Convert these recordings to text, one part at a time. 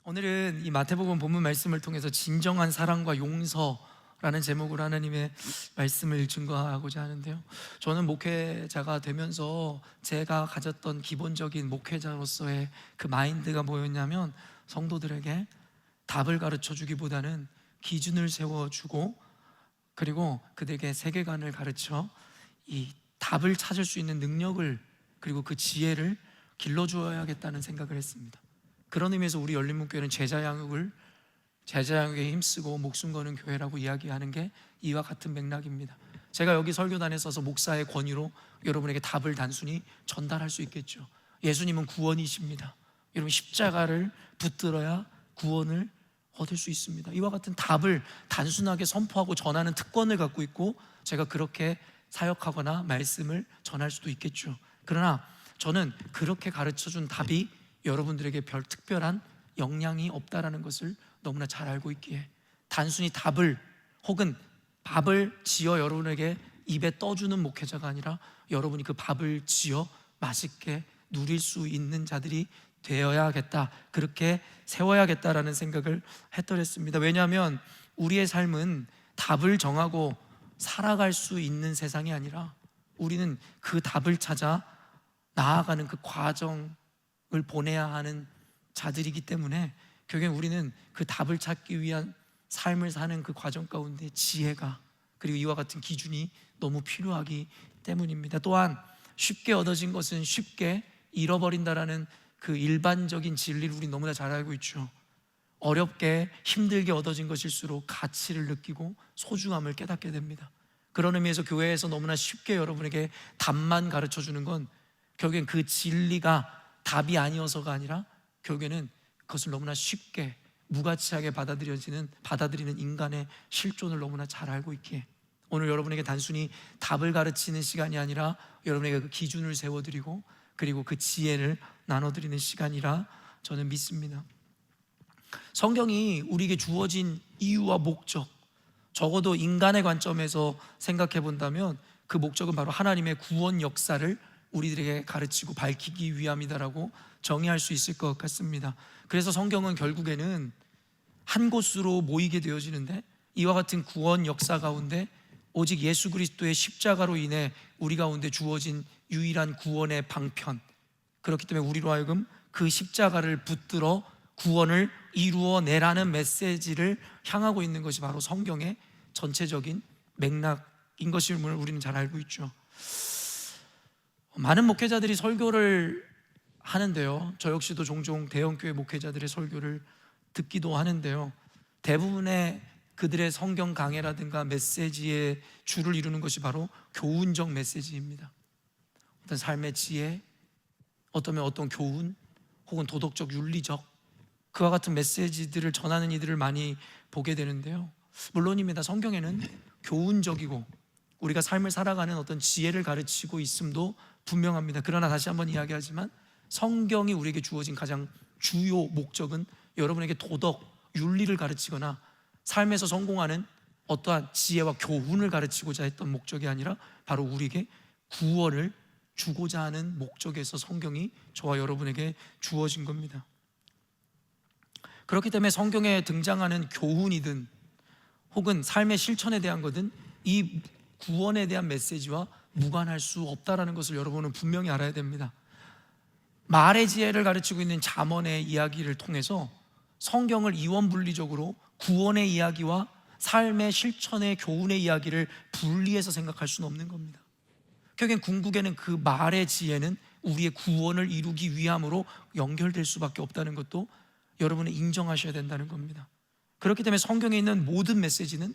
오늘은 이 마태복음 본문 말씀을 통해서 진정한 사랑과 용서라는 제목으로 하나님의 말씀을 증거하고자 하는데요, 저는 목회자가 되면서 제가 가졌던 기본적인 목회자로서의 그 마인드가 뭐였냐면, 성도들에게 답을 가르쳐 주기보다는 기준을 세워주고, 그리고 그들에게 세계관을 가르쳐 이 답을 찾을 수 있는 능력을, 그리고 그 지혜를 길러주어야겠다는 생각을 했습니다. 그런 의미에서 우리 열린문교회는 제자 양육에 힘쓰고 목숨 거는 교회라고 이야기하는 게 이와 같은 맥락입니다. 제가 여기 설교단에 서서 목사의 권위로 여러분에게 답을 단순히 전달할 수 있겠죠. 예수님은 구원이십니다. 여러분, 십자가를 붙들어야 구원을 얻을 수 있습니다. 이와 같은 답을 단순하게 선포하고 전하는 특권을 갖고 있고, 제가 그렇게 사역하거나 말씀을 전할 수도 있겠죠. 그러나 저는 그렇게 가르쳐준 답이 여러분들에게 별 특별한 영향이 없다라는 것을 너무나 잘 알고 있기에, 단순히 답을 혹은 밥을 지어 여러분에게 입에 떠주는 목회자가 아니라 여러분이 그 밥을 지어 맛있게 누릴 수 있는 자들이 되어야겠다, 그렇게 세워야겠다라는 생각을 했더랬습니다. 왜냐하면 우리의 삶은 답을 정하고 살아갈 수 있는 세상이 아니라, 우리는 그 답을 찾아 나아가는 그 과정을 보내야 하는 자들이기 때문에, 결국엔 우리는 그 답을 찾기 위한 삶을 사는 그 과정 가운데 지혜가, 그리고 이와 같은 기준이 너무 필요하기 때문입니다. 또한 쉽게 얻어진 것은 쉽게 잃어버린다라는 그 일반적인 진리를 우리 너무나 잘 알고 있죠. 어렵게 힘들게 얻어진 것일수록 가치를 느끼고 소중함을 깨닫게 됩니다. 그런 의미에서 교회에서 너무나 쉽게 여러분에게 답만 가르쳐 주는 건, 결국엔 그 진리가 답이 아니어서가 아니라, 결국에는 그것을 너무나 쉽게 무가치하게 받아들이는 인간의 실존을 너무나 잘 알고 있기에, 오늘 여러분에게 단순히 답을 가르치는 시간이 아니라 여러분에게 그 기준을 세워드리고, 그리고 그 지혜를 나눠드리는 시간이라 저는 믿습니다. 성경이 우리에게 주어진 이유와 목적, 적어도 인간의 관점에서 생각해 본다면 그 목적은 바로 하나님의 구원 역사를 우리들에게 가르치고 밝히기 위함이다라고 정의할 수 있을 것 같습니다. 그래서 성경은 결국에는 한 곳으로 모이게 되어지는데, 이와 같은 구원 역사 가운데 오직 예수 그리스도의 십자가로 인해 우리 가운데 주어진 유일한 구원의 방편, 그렇기 때문에 우리로 하여금 그 십자가를 붙들어 구원을 이루어내라는 메시지를 향하고 있는 것이 바로 성경의 전체적인 맥락인 것임을 우리는 잘 알고 있죠. 많은 목회자들이 설교를 하는데요, 저 역시도 종종 대형교회 목회자들의 설교를 듣기도 하는데요, 대부분의 그들의 성경 강해라든가 메시지의 주를 이루는 것이 바로 교훈적 메시지입니다. 어떤 삶의 지혜, 어떤 교훈, 혹은 도덕적, 윤리적, 그와 같은 메시지들을 전하는 이들을 많이 보게 되는데요, 물론입니다. 성경에는 교훈적이고 우리가 삶을 살아가는 어떤 지혜를 가르치고 있음도 분명합니다. 그러나 다시 한번 이야기하지만, 성경이 우리에게 주어진 가장 주요 목적은 여러분에게 도덕, 윤리를 가르치거나 삶에서 성공하는 어떠한 지혜와 교훈을 가르치고자 했던 목적이 아니라, 바로 우리에게 구원을 주고자 하는 목적에서 성경이 저와 여러분에게 주어진 겁니다. 그렇기 때문에 성경에 등장하는 교훈이든 혹은 삶의 실천에 대한 것은 이 구원에 대한 메시지와 무관할 수 없다는 것을 여러분은 분명히 알아야 됩니다. 말의 지혜를 가르치고 있는 잠언의 이야기를 통해서 성경을 이원분리적으로 구원의 이야기와 삶의 실천의 교훈의 이야기를 분리해서 생각할 수는 없는 겁니다. 결국엔 궁극에는 그 말의 지혜는 우리의 구원을 이루기 위함으로 연결될 수밖에 없다는 것도 여러분은 인정하셔야 된다는 겁니다. 그렇기 때문에 성경에 있는 모든 메시지는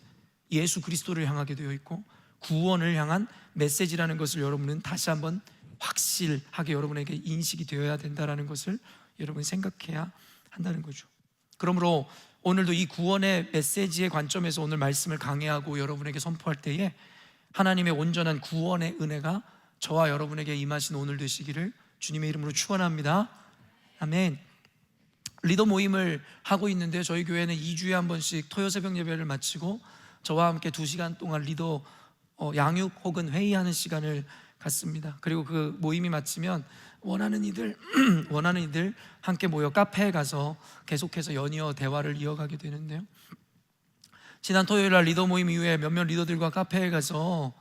예수 그리스도를 향하게 되어 있고, 구원을 향한 메시지라는 것을 여러분은 다시 한번 확실하게 여러분에게 인식이 되어야 된다는 것을 여러분이 생각해야 한다는 거죠. 그러므로 오늘도 이 구원의 메시지의 관점에서 오늘 말씀을 강해하고 여러분에게 선포할 때에, 하나님의 온전한 구원의 은혜가 저와 여러분에게 임하신 오늘 되시기를 주님의 이름으로 축원합니다. 아멘. 리더 모임을 하고 있는데, 저희 교회는 2주에 한 번씩 토요 새벽 예배를 마치고 저와 함께 2시간 동안 리더 양육 혹은 회의하는 시간을 갔습니다. 그리고 그 모임이 마치면 원하는 이들 함께 모여 카페에 가서 계속해서 연이어 대화를 이어가게 되는데요, 지난 토요일 날 리더 모임 이후에 몇몇 리더들과 카페에 가서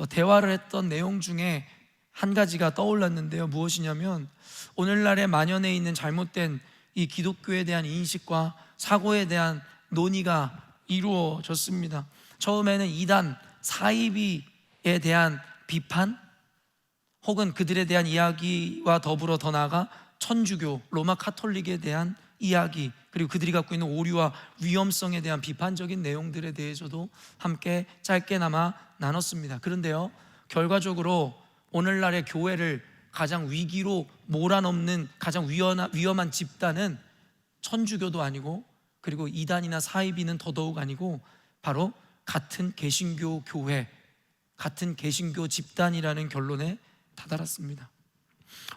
대화를 했던 내용 중에 한 가지가 떠올랐는데요, 무엇이냐면 오늘날에 만연해 있는 잘못된 이 기독교에 대한 인식과 사고에 대한 논의가 이루어졌습니다. 처음에는 이단, 사이비에 대한 비판, 혹은 그들에 대한 이야기와 더불어 더 나아가 천주교, 로마 카톨릭에 대한 이야기, 그리고 그들이 갖고 있는 오류와 위험성에 대한 비판적인 내용들에 대해서도 함께 짧게나마 나눴습니다. 그런데요, 결과적으로 오늘날의 교회를 가장 위기로 몰아넣는 가장 위험한 집단은 천주교도 아니고, 그리고 이단이나 사이비는 더더욱 아니고 바로 같은 개신교 교회, 같은 개신교 집단이라는 결론에 다다랐습니다.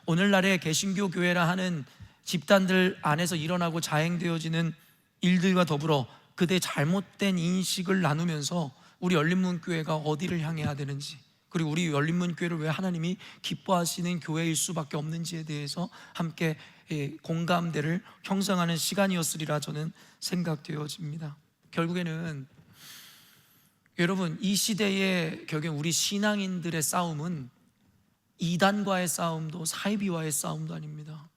오늘날의 개신교 교회라 하는 집단들 안에서 일어나고 자행되어지는 일들과 더불어 그들의 잘못된 인식을 나누면서 우리 열린문교회가 어디를 향해야 되는지, 그리고 우리 열린문교회를 왜 하나님이 기뻐하시는 교회일 수밖에 없는지에 대해서 함께 공감대를 형성하는 시간이었으리라 저는 생각되어집니다. 결국에는 여러분, 이 시대의 결국 우리 신앙인들의 싸움은 이단과의 싸움도 사이비와의 싸움도 아닙니다.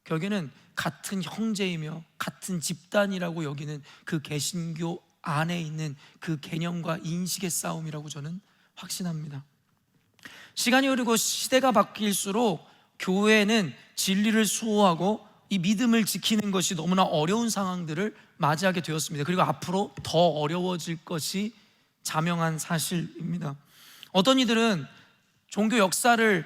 결국에는 같은 형제이며 같은 집단이라고 여기는 그 개신교 안에 있는 그 개념과 인식의 싸움이라고 저는 확신합니다. 시간이 흐르고 시대가 바뀔수록 교회는 진리를 수호하고 이 믿음을 지키는 것이 너무나 어려운 상황들을 맞이하게 되었습니다. 그리고 앞으로 더 어려워질 것이 자명한 사실입니다. 어떤 이들은 종교 역사를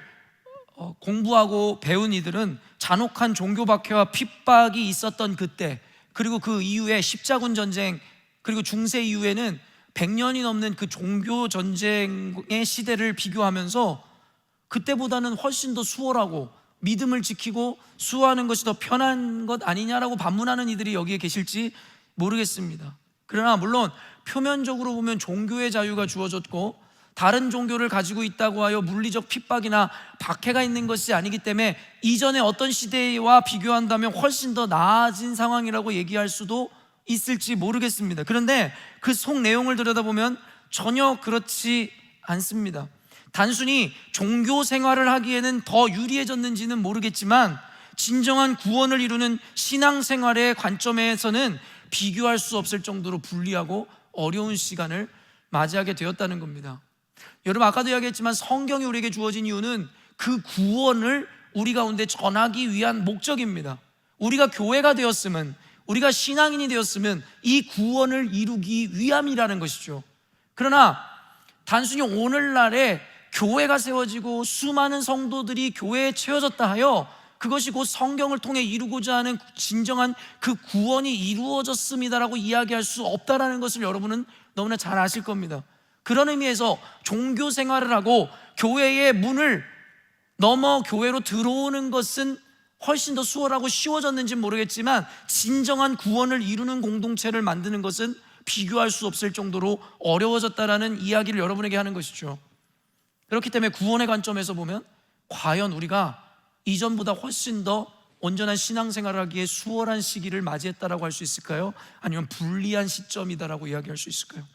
공부하고 배운 이들은 잔혹한 종교 박해와 핍박이 있었던 그때, 그리고 그 이후에 십자군 전쟁, 그리고 중세 이후에는 100년이 넘는 그 종교 전쟁의 시대를 비교하면서 그때보다는 훨씬 더 수월하고 믿음을 지키고 수호하는 것이 더 편한 것 아니냐라고 반문하는 이들이 여기에 계실지 모르겠습니다. 그러나 물론 표면적으로 보면 종교의 자유가 주어졌고 다른 종교를 가지고 있다고 하여 물리적 핍박이나 박해가 있는 것이 아니기 때문에 이전의 어떤 시대와 비교한다면 훨씬 더 나아진 상황이라고 얘기할 수도 있을지 모르겠습니다. 그런데 그 속 내용을 들여다보면 전혀 그렇지 않습니다. 단순히 종교 생활을 하기에는 더 유리해졌는지는 모르겠지만 진정한 구원을 이루는 신앙생활의 관점에서는 비교할 수 없을 정도로 불리하고 어려운 시간을 맞이하게 되었다는 겁니다. 여러분, 아까도 이야기했지만 성경이 우리에게 주어진 이유는 그 구원을 우리 가운데 전하기 위한 목적입니다. 우리가 교회가 되었으면, 우리가 신앙인이 되었으면 이 구원을 이루기 위함이라는 것이죠. 그러나 단순히 오늘날에 교회가 세워지고 수많은 성도들이 교회에 채워졌다 하여 그것이 곧 성경을 통해 이루고자 하는 진정한 그 구원이 이루어졌습니다라고 이야기할 수 없다라는 것을 여러분은 너무나 잘 아실 겁니다. 그런 의미에서 종교 생활을 하고 교회의 문을 넘어 교회로 들어오는 것은 훨씬 더 수월하고 쉬워졌는지는 모르겠지만 진정한 구원을 이루는 공동체를 만드는 것은 비교할 수 없을 정도로 어려워졌다라는 이야기를 여러분에게 하는 것이죠. 그렇기 때문에 구원의 관점에서 보면 과연 우리가 이전보다 훨씬 더 온전한 신앙생활을 하기에 수월한 시기를 맞이했다라고 할 수 있을까요? 아니면 불리한 시점이다라고 이야기할 수 있을까요?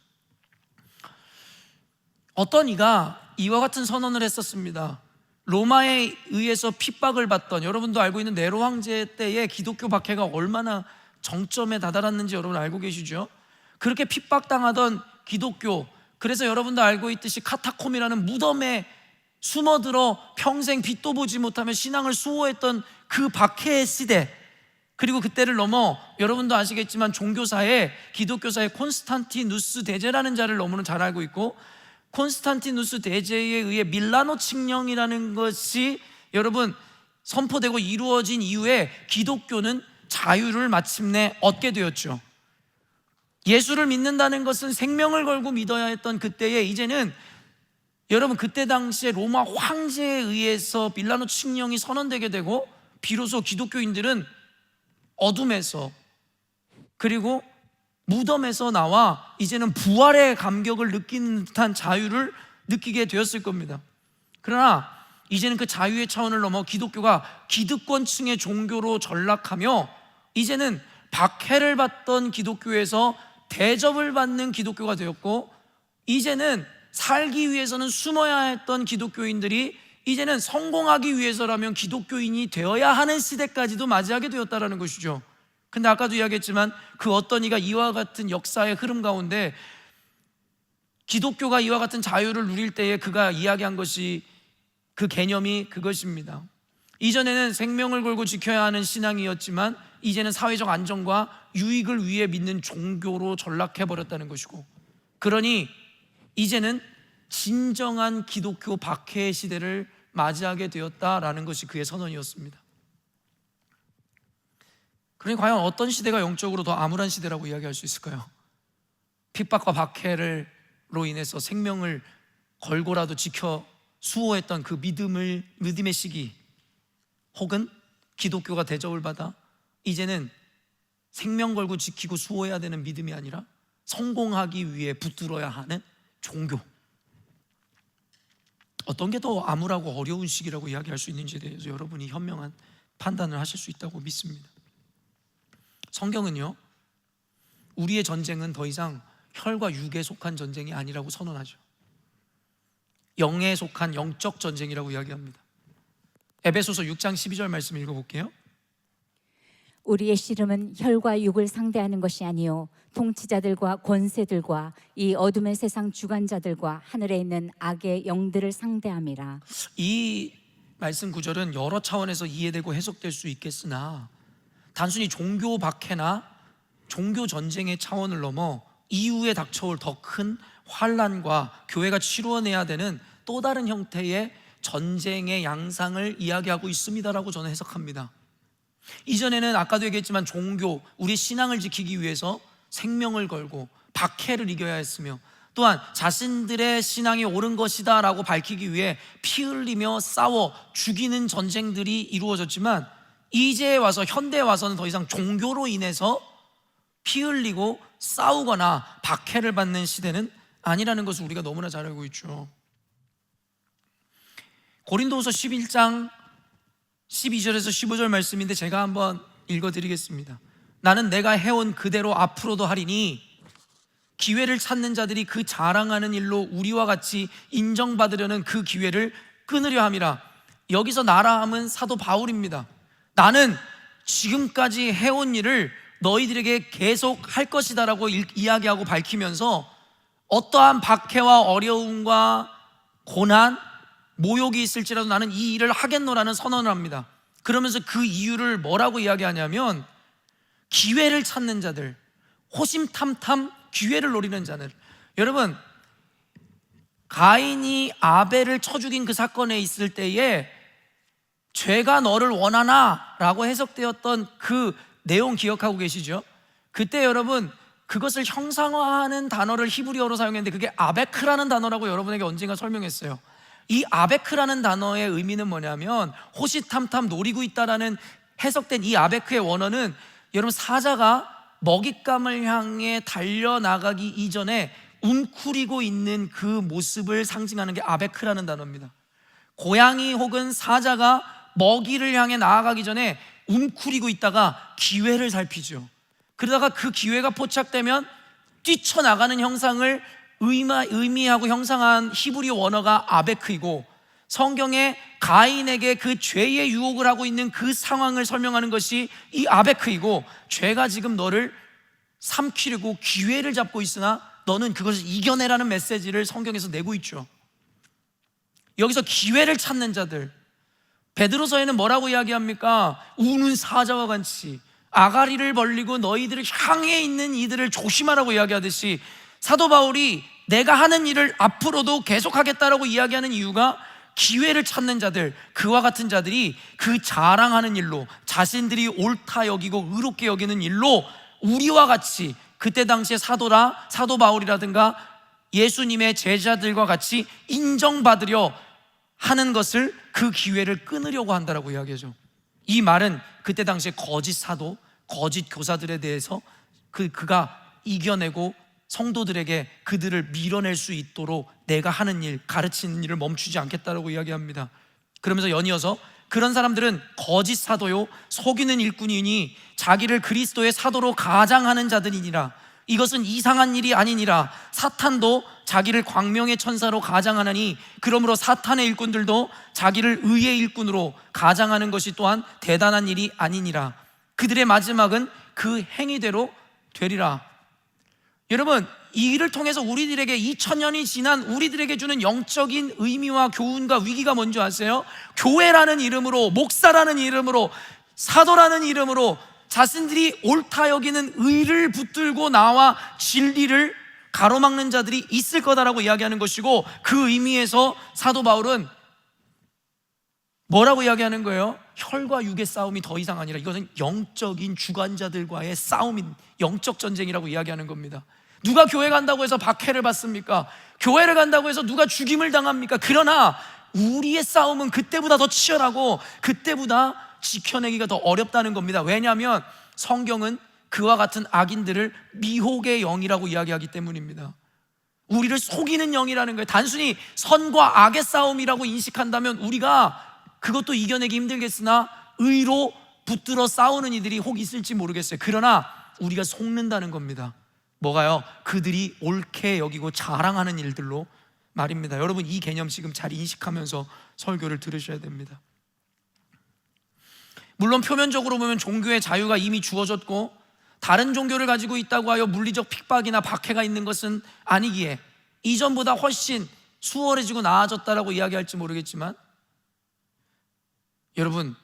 어떤 이가 이와 같은 선언을 했었습니다. 로마에 의해서 핍박을 받던, 여러분도 알고 있는 네로 황제 때의 기독교 박해가 얼마나 정점에 다다랐는지 여러분 알고 계시죠? 그렇게 핍박당하던 기독교, 그래서 여러분도 알고 있듯이 카타콤이라는 무덤에 숨어들어 평생 빛도 보지 못하며 신앙을 수호했던 그 박해의 시대, 그리고 그때를 넘어 여러분도 아시겠지만 종교사에, 기독교사의 콘스탄티누스 대제라는 자를 너무나 잘 알고 있고, 콘스탄티누스 대제에 의해 밀라노 칙령이라는 것이 여러분 선포되고 이루어진 이후에 기독교는 자유를 마침내 얻게 되었죠. 예수를 믿는다는 것은 생명을 걸고 믿어야 했던 그때에 이제는 여러분 그때 당시에 로마 황제에 의해서 밀라노 칙령이 선언되게 되고 비로소 기독교인들은 어둠에서 그리고 무덤에서 나와 이제는 부활의 감격을 느끼는 듯한 자유를 느끼게 되었을 겁니다. 그러나 이제는 그 자유의 차원을 넘어 기독교가 기득권층의 종교로 전락하며 이제는 박해를 받던 기독교에서 대접을 받는 기독교가 되었고, 이제는 살기 위해서는 숨어야 했던 기독교인들이 이제는 성공하기 위해서라면 기독교인이 되어야 하는 시대까지도 맞이하게 되었다는 것이죠. 근데 아까도 이야기했지만 그 어떤 이가 이와 같은 역사의 흐름 가운데 기독교가 이와 같은 자유를 누릴 때에 그가 이야기한 것이, 그 개념이 그것입니다. 이전에는 생명을 걸고 지켜야 하는 신앙이었지만 이제는 사회적 안정과 유익을 위해 믿는 종교로 전락해버렸다는 것이고, 그러니 이제는 진정한 기독교 박해의 시대를 맞이하게 되었다라는 것이 그의 선언이었습니다. 그러니 과연 어떤 시대가 영적으로 더 암울한 시대라고 이야기할 수 있을까요? 핍박과 박해로 인해서 생명을 걸고라도 지켜 수호했던 그 믿음의 시기, 혹은 기독교가 대접을 받아 이제는 생명 걸고 지키고 수호해야 되는 믿음이 아니라 성공하기 위해 붙들어야 하는 종교, 어떤 게 더 암울하고 어려운 시기라고 이야기할 수 있는지에 대해서 여러분이 현명한 판단을 하실 수 있다고 믿습니다. 성경은요, 우리의 전쟁은 더 이상 혈과 육에 속한 전쟁이 아니라고 선언하죠. 영에 속한 영적 전쟁이라고 이야기합니다. 에베소서 6장 12절 말씀 읽어볼게요. 우리의 씨름은 혈과 육을 상대하는 것이 아니요 통치자들과 권세들과 이 어둠의 세상 주관자들과 하늘에 있는 악의 영들을 상대함이라. 이 말씀 구절은 여러 차원에서 이해되고 해석될 수 있겠으나 단순히 종교 박해나 종교 전쟁의 차원을 넘어 이후에 닥쳐올 더 큰 환난과 교회가 치루어내야 되는 또 다른 형태의 전쟁의 양상을 이야기하고 있습니다라고 저는 해석합니다. 이전에는 아까도 얘기했지만 종교, 우리 신앙을 지키기 위해서 생명을 걸고 박해를 이겨야 했으며, 또한 자신들의 신앙이 옳은 것이다 라고 밝히기 위해 피 흘리며 싸워 죽이는 전쟁들이 이루어졌지만, 이제 와서 현대에 와서는 더 이상 종교로 인해서 피 흘리고 싸우거나 박해를 받는 시대는 아니라는 것을 우리가 너무나 잘 알고 있죠. 고린도후서 11장 12절에서 15절 말씀인데 제가 한번 읽어드리겠습니다. 나는 내가 해온 그대로 앞으로도 하리니 기회를 찾는 자들이 그 자랑하는 일로 우리와 같이 인정받으려는 그 기회를 끊으려 함이라. 여기서 나라 함은 사도 바울입니다. 나는 지금까지 해온 일을 너희들에게 계속 할 것이다 라고 이야기하고 밝히면서 어떠한 박해와 어려움과 고난, 모욕이 있을지라도 나는 이 일을 하겠노라는 선언을 합니다. 그러면서 그 이유를 뭐라고 이야기하냐면, 기회를 찾는 자들, 호심탐탐 기회를 노리는 자들. 여러분, 가인이 아벨을 쳐 죽인 그 사건에 있을 때에 죄가 너를 원하나? 라고 해석되었던 그 내용 기억하고 계시죠? 그때 여러분, 그것을 형상화하는 단어를 히브리어로 사용했는데 그게 아베크라는 단어라고 여러분에게 언젠가 설명했어요. 이 아베크라는 단어의 의미는 뭐냐면, 호시탐탐 노리고 있다라는 해석된 이 아베크의 원어는 여러분, 사자가 먹잇감을 향해 달려나가기 이전에 웅크리고 있는 그 모습을 상징하는 게 아베크라는 단어입니다. 고양이 혹은 사자가 먹이를 향해 나아가기 전에 웅크리고 있다가 기회를 살피죠. 그러다가 그 기회가 포착되면 뛰쳐나가는 형상을 의미하고 형상한 히브리 원어가 아베크이고, 성경에 가인에게 그 죄의 유혹을 하고 있는 그 상황을 설명하는 것이 이 아베크이고, 죄가 지금 너를 삼키려고 기회를 잡고 있으나 너는 그것을 이겨내라는 메시지를 성경에서 내고 있죠. 여기서 기회를 찾는 자들, 베드로서에는 뭐라고 이야기합니까? 우는 사자와 같이 아가리를 벌리고 너희들을 향해 있는 이들을 조심하라고 이야기하듯이, 사도 바울이 내가 하는 일을 앞으로도 계속하겠다라고 이야기하는 이유가 기회를 찾는 자들, 그와 같은 자들이 그 자랑하는 일로, 자신들이 옳다 여기고 의롭게 여기는 일로 우리와 같이, 그때 당시에 사도 바울이라든가 예수님의 제자들과 같이 인정받으려 하는 것을, 그 기회를 끊으려고 한다라고 이야기하죠. 이 말은 그때 당시에 거짓 사도, 거짓 교사들에 대해서 그가 이겨내고 성도들에게 그들을 밀어낼 수 있도록 내가 하는 일, 가르치는 일을 멈추지 않겠다라고 이야기합니다. 그러면서 연이어서 그런 사람들은 거짓 사도요 속이는 일꾼이니 자기를 그리스도의 사도로 가장하는 자들이니라. 이것은 이상한 일이 아니니라. 사탄도 자기를 광명의 천사로 가장하나니 그러므로 사탄의 일꾼들도 자기를 의의 일꾼으로 가장하는 것이 또한 대단한 일이 아니니라. 그들의 마지막은 그 행위대로 되리라. 여러분, 이 일을 통해서 우리들에게 2000년이 지난 우리들에게 주는 영적인 의미와 교훈과 위기가 뭔지 아세요? 교회라는 이름으로, 목사라는 이름으로, 사도라는 이름으로 자신들이 옳다 여기는 의를 붙들고 나와 진리를 가로막는 자들이 있을 거다라고 이야기하는 것이고, 그 의미에서 사도 바울은 뭐라고 이야기하는 거예요? 혈과 육의 싸움이 더 이상 아니라 이것은 영적인 주관자들과의 싸움인 영적 전쟁이라고 이야기하는 겁니다. 누가 교회 간다고 해서 박해를 받습니까? 교회를 간다고 해서 누가 죽임을 당합니까? 그러나 우리의 싸움은 그때보다 더 치열하고 그때보다 지켜내기가 더 어렵다는 겁니다. 왜냐하면 성경은 그와 같은 악인들을 미혹의 영이라고 이야기하기 때문입니다. 우리를 속이는 영이라는 거예요. 단순히 선과 악의 싸움이라고 인식한다면 우리가 그것도 이겨내기 힘들겠으나 의로 붙들어 싸우는 이들이 혹 있을지 모르겠어요. 그러나 우리가 속는다는 겁니다. 뭐가요? 그들이 옳게 여기고 자랑하는 일들로 말입니다. 여러분, 이 개념 지금 잘 인식하면서 설교를 들으셔야 됩니다. 물론 표면적으로 보면 종교의 자유가 이미 주어졌고 다른 종교를 가지고 있다고 하여 물리적 핍박이나 박해가 있는 것은 아니기에 이전보다 훨씬 수월해지고 나아졌다라고 이야기할지 모르겠지만, 여러분,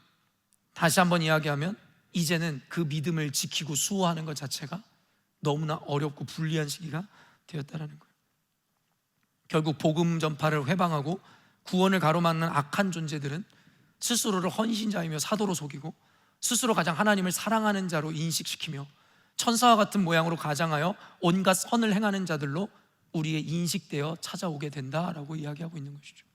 다시 한번 이야기하면 이제는 그 믿음을 지키고 수호하는 것 자체가 너무나 어렵고 불리한 시기가 되었다는 거예요. 결국 복음 전파를 회방하고 구원을 가로막는 악한 존재들은 스스로를 헌신자이며 사도로 속이고 스스로 가장 하나님을 사랑하는 자로 인식시키며 천사와 같은 모양으로 가장하여 온갖 선을 행하는 자들로 우리의 인식되어 찾아오게 된다라고 이야기하고 있는 것이죠.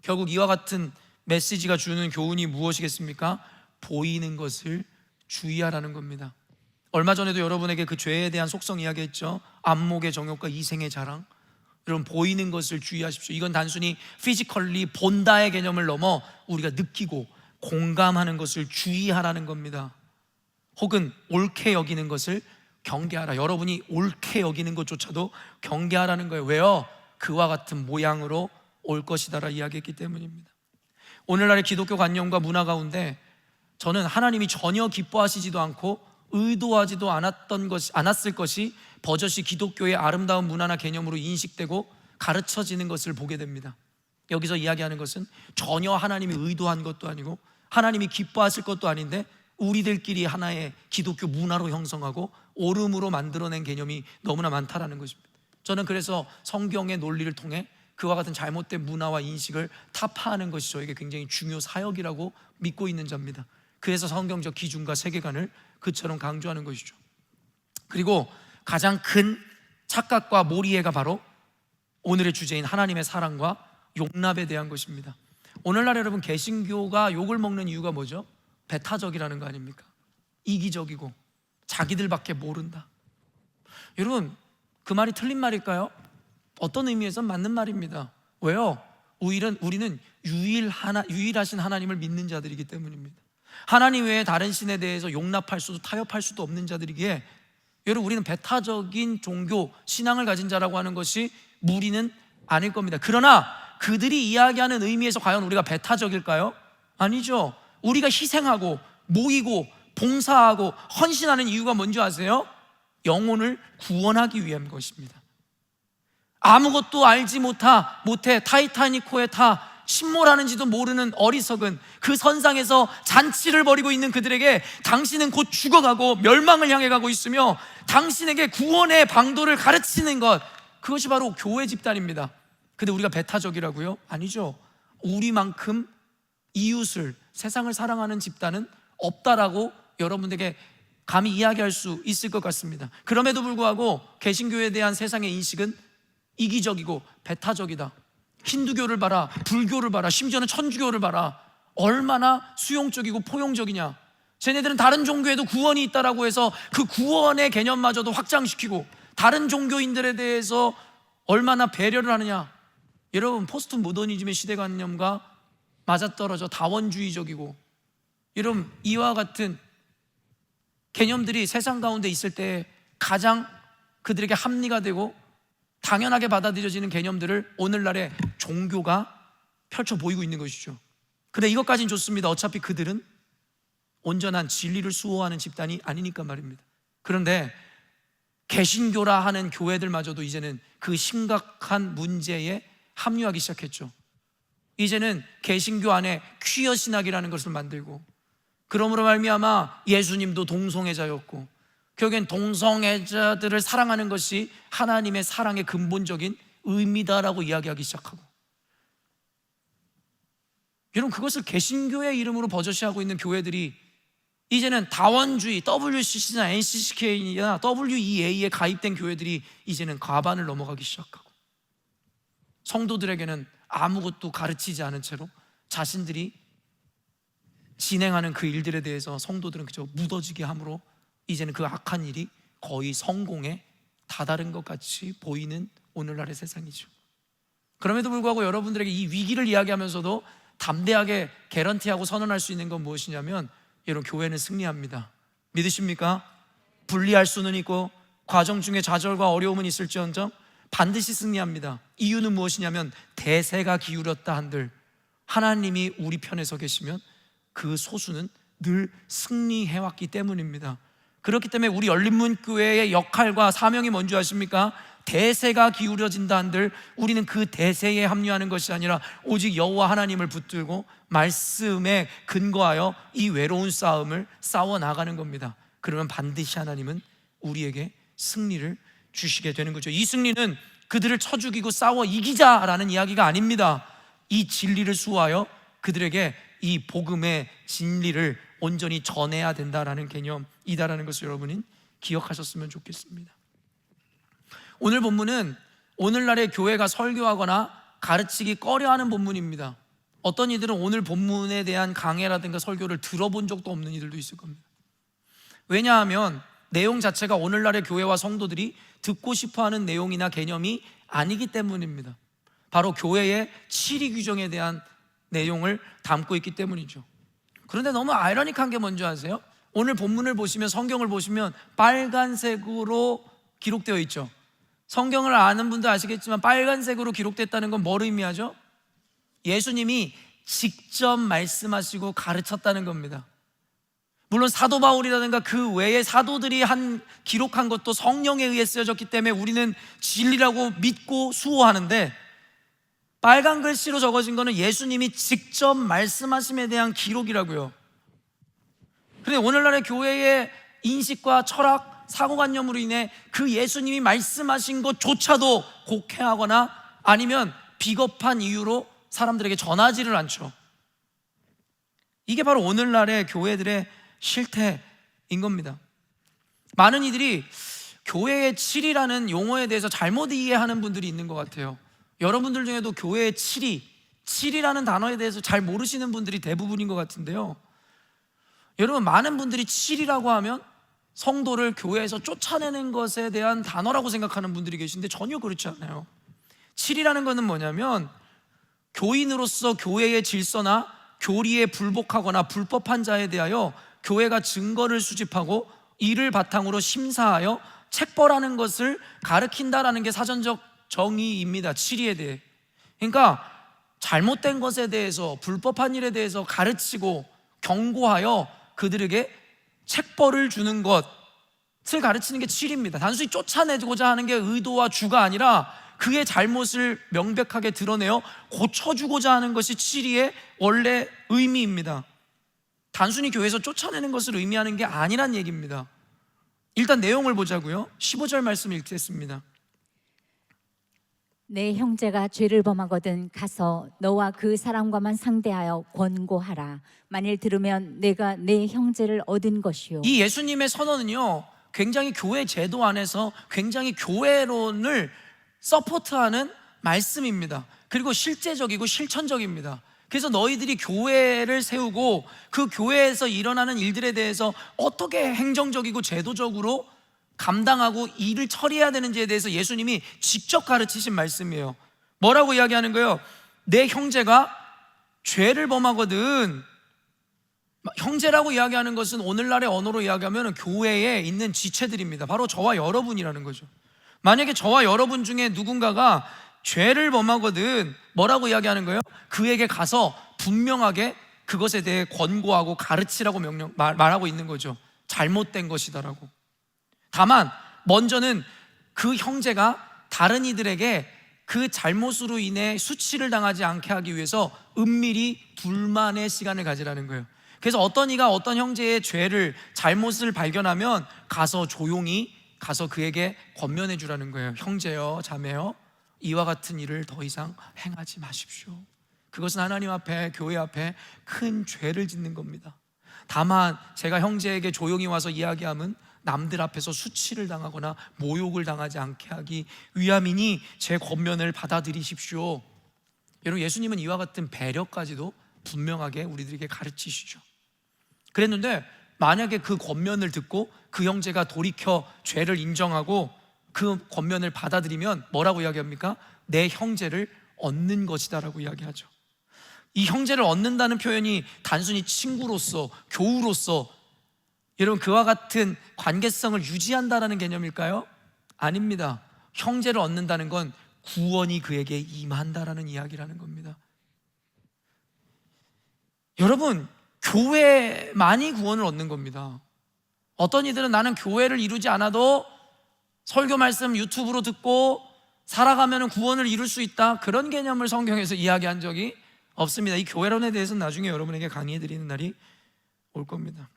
결국 이와 같은 메시지가 주는 교훈이 무엇이겠습니까? 보이는 것을 주의하라는 겁니다. 얼마 전에도 여러분에게 그 죄에 대한 속성 이야기했죠. 안목의 정욕과 이생의 자랑. 여러분, 보이는 것을 주의하십시오. 이건 단순히 피지컬리 본다의 개념을 넘어 우리가 느끼고 공감하는 것을 주의하라는 겁니다. 혹은 옳게 여기는 것을 경계하라. 여러분이 옳게 여기는 것조차도 경계하라는 거예요. 왜요? 그와 같은 모양으로 올 것이다라 이야기했기 때문입니다. 오늘날의 기독교 관념과 문화 가운데 저는 하나님이 전혀 기뻐하시지도 않고 의도하지도 않았을 것이 버젓이 기독교의 아름다운 문화나 개념으로 인식되고 가르쳐지는 것을 보게 됩니다. 여기서 이야기하는 것은 전혀 하나님이 의도한 것도 아니고 하나님이 기뻐하실 것도 아닌데 우리들끼리 하나의 기독교 문화로 형성하고 오름으로 만들어낸 개념이 너무나 많다라는 것입니다. 저는 그래서 성경의 논리를 통해 그와 같은 잘못된 문화와 인식을 타파하는 것이 저에게 굉장히 중요 사역이라고 믿고 있는 자입니다. 그래서 성경적 기준과 세계관을 그처럼 강조하는 것이죠. 그리고 가장 큰 착각과 몰이해가 바로 오늘의 주제인 하나님의 사랑과 용납에 대한 것입니다. 오늘날 여러분, 개신교가 욕을 먹는 이유가 뭐죠? 배타적이라는 거 아닙니까? 이기적이고 자기들밖에 모른다. 여러분, 그 말이 틀린 말일까요? 어떤 의미에선 맞는 말입니다. 왜요? 우리는 유일하신 하나님을 믿는 자들이기 때문입니다. 하나님 외에 다른 신에 대해서 용납할 수도 타협할 수도 없는 자들이기에 여러분, 우리는 배타적인 종교 신앙을 가진 자라고 하는 것이 무리는 아닐 겁니다. 그러나 그들이 이야기하는 의미에서 과연 우리가 배타적일까요? 아니죠. 우리가 희생하고 모이고 봉사하고 헌신하는 이유가 뭔지 아세요? 영혼을 구원하기 위한 것입니다. 아무것도 알지 못해 타이타닉호에 타 침몰하는지도 모르는 어리석은 그 선상에서 잔치를 벌이고 있는 그들에게 당신은 곧 죽어가고 멸망을 향해 가고 있으며 당신에게 구원의 방도를 가르치는 것, 그것이 바로 교회 집단입니다. 근데 우리가 배타적이라고요? 아니죠. 우리만큼 이웃을, 세상을 사랑하는 집단은 없다라고 여러분들에게 감히 이야기할 수 있을 것 같습니다. 그럼에도 불구하고 개신교에 대한 세상의 인식은 이기적이고 배타적이다. 힌두교를 봐라, 불교를 봐라, 심지어는 천주교를 봐라. 얼마나 수용적이고 포용적이냐. 쟤네들은 다른 종교에도 구원이 있다라고 해서 그 구원의 개념마저도 확장시키고 다른 종교인들에 대해서 얼마나 배려를 하느냐. 여러분, 포스트 모더니즘의 시대관념과 맞아떨어져 다원주의적이고, 여러분, 이와 같은 개념들이 세상 가운데 있을 때 가장 그들에게 합리가 되고 당연하게 받아들여지는 개념들을 오늘날의 종교가 펼쳐 보이고 있는 것이죠. 근데 이것까지는 좋습니다. 어차피 그들은 온전한 진리를 수호하는 집단이 아니니까 말입니다. 그런데 개신교라 하는 교회들마저도 이제는 그 심각한 문제에 합류하기 시작했죠. 이제는 개신교 안에 퀴어 신학이라는 것을 만들고, 그러므로 말미암아 예수님도 동성애자였고, 결국엔 동성애자들을 사랑하는 것이 하나님의 사랑의 근본적인 의미다라고 이야기하기 시작하고, 여러분, 그것을 개신교의 이름으로 버젓이하고 있는 교회들이 이제는 다원주의, WCC나 NCCK나 WEA에 가입된 교회들이 이제는 과반을 넘어가기 시작하고, 성도들에게는 아무것도 가르치지 않은 채로 자신들이 진행하는 그 일들에 대해서 성도들은 그저 묻어지게 함으로 이제는 그 악한 일이 거의 성공에 다다른 것 같이 보이는 오늘날의 세상이죠. 그럼에도 불구하고 여러분들에게 이 위기를 이야기하면서도 담대하게 개런티하고 선언할 수 있는 건 무엇이냐면, 여러분, 교회는 승리합니다. 믿으십니까? 분리할 수는 있고 과정 중에 좌절과 어려움은 있을지언정 반드시 승리합니다. 이유는 무엇이냐면, 대세가 기울었다 한들 하나님이 우리 편에 서 계시면 그 소수는 늘 승리해왔기 때문입니다. 그렇기 때문에 우리 열린문교회의 역할과 사명이 뭔지 아십니까? 대세가 기울어진다 한들 우리는 그 대세에 합류하는 것이 아니라 오직 여호와 하나님을 붙들고 말씀에 근거하여 이 외로운 싸움을 싸워 나가는 겁니다. 그러면 반드시 하나님은 우리에게 승리를 주시게 되는 거죠. 이 승리는 그들을 쳐 죽이고 싸워 이기자라는 이야기가 아닙니다. 이 진리를 수호하여 그들에게 이 복음의 진리를 온전히 전해야 된다라는 개념이다라는 것을 여러분이 기억하셨으면 좋겠습니다. 오늘 본문은 오늘날의 교회가 설교하거나 가르치기 꺼려하는 본문입니다. 어떤 이들은 오늘 본문에 대한 강해라든가 설교를 들어본 적도 없는 이들도 있을 겁니다. 왜냐하면 내용 자체가 오늘날의 교회와 성도들이 듣고 싶어하는 내용이나 개념이 아니기 때문입니다. 바로 교회의 치리 규정에 대한 내용을 담고 있기 때문이죠. 그런데 너무 아이러니한 게 뭔지 아세요? 오늘 본문을 보시면, 성경을 보시면 빨간색으로 기록되어 있죠. 성경을 아는 분도 아시겠지만 빨간색으로 기록됐다는 건 뭘 의미하죠? 예수님이 직접 말씀하시고 가르쳤다는 겁니다. 물론 사도 바울이라든가 그 외의 사도들이 기록한 것도 성령에 의해 쓰여졌기 때문에 우리는 진리라고 믿고 수호하는데, 빨간 글씨로 적어진 거는 예수님이 직접 말씀하심에 대한 기록이라고요. 그런데 오늘날의 교회의 인식과 철학, 사고관념으로 인해 그 예수님이 말씀하신 것조차도 곡해하거나 아니면 비겁한 이유로 사람들에게 전하지를 않죠. 이게 바로 오늘날의 교회들의 실태인 겁니다. 많은 이들이 교회의 칠이라는 용어에 대해서 잘못 이해하는 분들이 있는 것 같아요. 여러분들 중에도 교회의 칠이라는 단어에 대해서 잘 모르시는 분들이 대부분인 것 같은데요, 여러분, 많은 분들이 칠이라고 하면 성도를 교회에서 쫓아내는 것에 대한 단어라고 생각하는 분들이 계신데 전혀 그렇지 않아요. 칠이라는 것은 뭐냐면, 교인으로서 교회의 질서나 교리에 불복하거나 불법한 자에 대하여 교회가 증거를 수집하고 이를 바탕으로 심사하여 책벌하는 것을 가르친다라는 게 사전적 정의입니다. 칠의에 대해. 그러니까 잘못된 것에 대해서, 불법한 일에 대해서 가르치고 경고하여 그들에게 책벌을 주는 것을 가르치는 게 칠입니다. 단순히 쫓아내고자 하는 게 의도와 주가 아니라 그의 잘못을 명백하게 드러내어 고쳐주고자 하는 것이 칠의의 원래 의미입니다. 단순히 교회에서 쫓아내는 것을 의미하는 게 아니란 얘기입니다. 일단 내용을 보자고요. 15절 말씀 읽겠습니다. 내 형제가 죄를 범하거든 가서 너와 그 사람과만 상대하여 권고하라. 만일 들으면 내가 내 형제를 얻은 것이요. 이 예수님의 선언은요, 굉장히 교회 제도 안에서 굉장히 교회론을 서포트하는 말씀입니다. 그리고 실제적이고 실천적입니다. 그래서 너희들이 교회를 세우고 그 교회에서 일어나는 일들에 대해서 어떻게 행정적이고 제도적으로 감당하고 일을 처리해야 되는지에 대해서 예수님이 직접 가르치신 말씀이에요. 뭐라고 이야기하는 거예요? 내 형제가 죄를 범하거든. 형제라고 이야기하는 것은 오늘날의 언어로 이야기하면 교회에 있는 지체들입니다. 바로 저와 여러분이라는 거죠. 만약에 저와 여러분 중에 누군가가 죄를 범하거든, 뭐라고 이야기하는 거예요? 그에게 가서 분명하게 그것에 대해 권고하고 가르치라고 말하고 있는 거죠. 잘못된 것이다라고. 다만 먼저는 그 형제가 다른 이들에게 그 잘못으로 인해 수치를 당하지 않게 하기 위해서 은밀히 둘만의 시간을 가지라는 거예요. 그래서 어떤 이가 어떤 형제의 죄를, 잘못을 발견하면 가서 조용히 가서 그에게 권면해 주라는 거예요. 형제여, 자매여, 이와 같은 일을 더 이상 행하지 마십시오. 그것은 하나님 앞에, 교회 앞에 큰 죄를 짓는 겁니다. 다만 제가 형제에게 조용히 와서 이야기하면 남들 앞에서 수치를 당하거나 모욕을 당하지 않게 하기 위함이니 제 권면을 받아들이십시오. 여러분, 예수님은 이와 같은 배려까지도 분명하게 우리들에게 가르치시죠. 그랬는데 만약에 그 권면을 듣고 그 형제가 돌이켜 죄를 인정하고 그 권면을 받아들이면 뭐라고 이야기합니까? 내 형제를 얻는 것이다 라고 이야기하죠. 이 형제를 얻는다는 표현이 단순히 친구로서, 교우로서 여러분 그와 같은 관계성을 유지한다라는 개념일까요? 아닙니다. 형제를 얻는다는 건 구원이 그에게 임한다라는 이야기라는 겁니다. 여러분, 교회만이 구원을 얻는 겁니다. 어떤 이들은 나는 교회를 이루지 않아도 설교 말씀 유튜브로 듣고 살아가면 구원을 이룰 수 있다, 그런 개념을 성경에서 이야기한 적이 없습니다. 이 교회론에 대해서는 나중에 여러분에게 강의해드리는 날이 올 겁니다.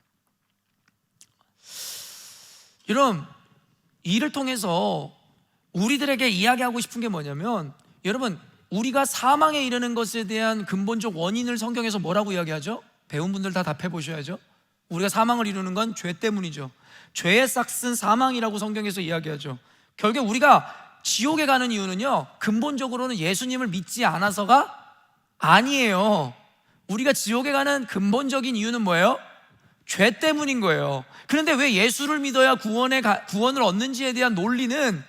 여러분, 이를 통해서 우리들에게 이야기하고 싶은 게 뭐냐면, 여러분, 우리가 사망에 이르는 것에 대한 근본적 원인을 성경에서 뭐라고 이야기하죠? 배운 분들 다 답해 보셔야죠. 우리가 사망을 이루는 건 죄 때문이죠. 죄의 싹슨 사망이라고 성경에서 이야기하죠. 결국 우리가 지옥에 가는 이유는요, 근본적으로는 예수님을 믿지 않아서가 아니에요. 우리가 지옥에 가는 근본적인 이유는 뭐예요? 죄 때문인 거예요. 그런데 왜 예수를 믿어야 구원을 얻는지에 대한 논리는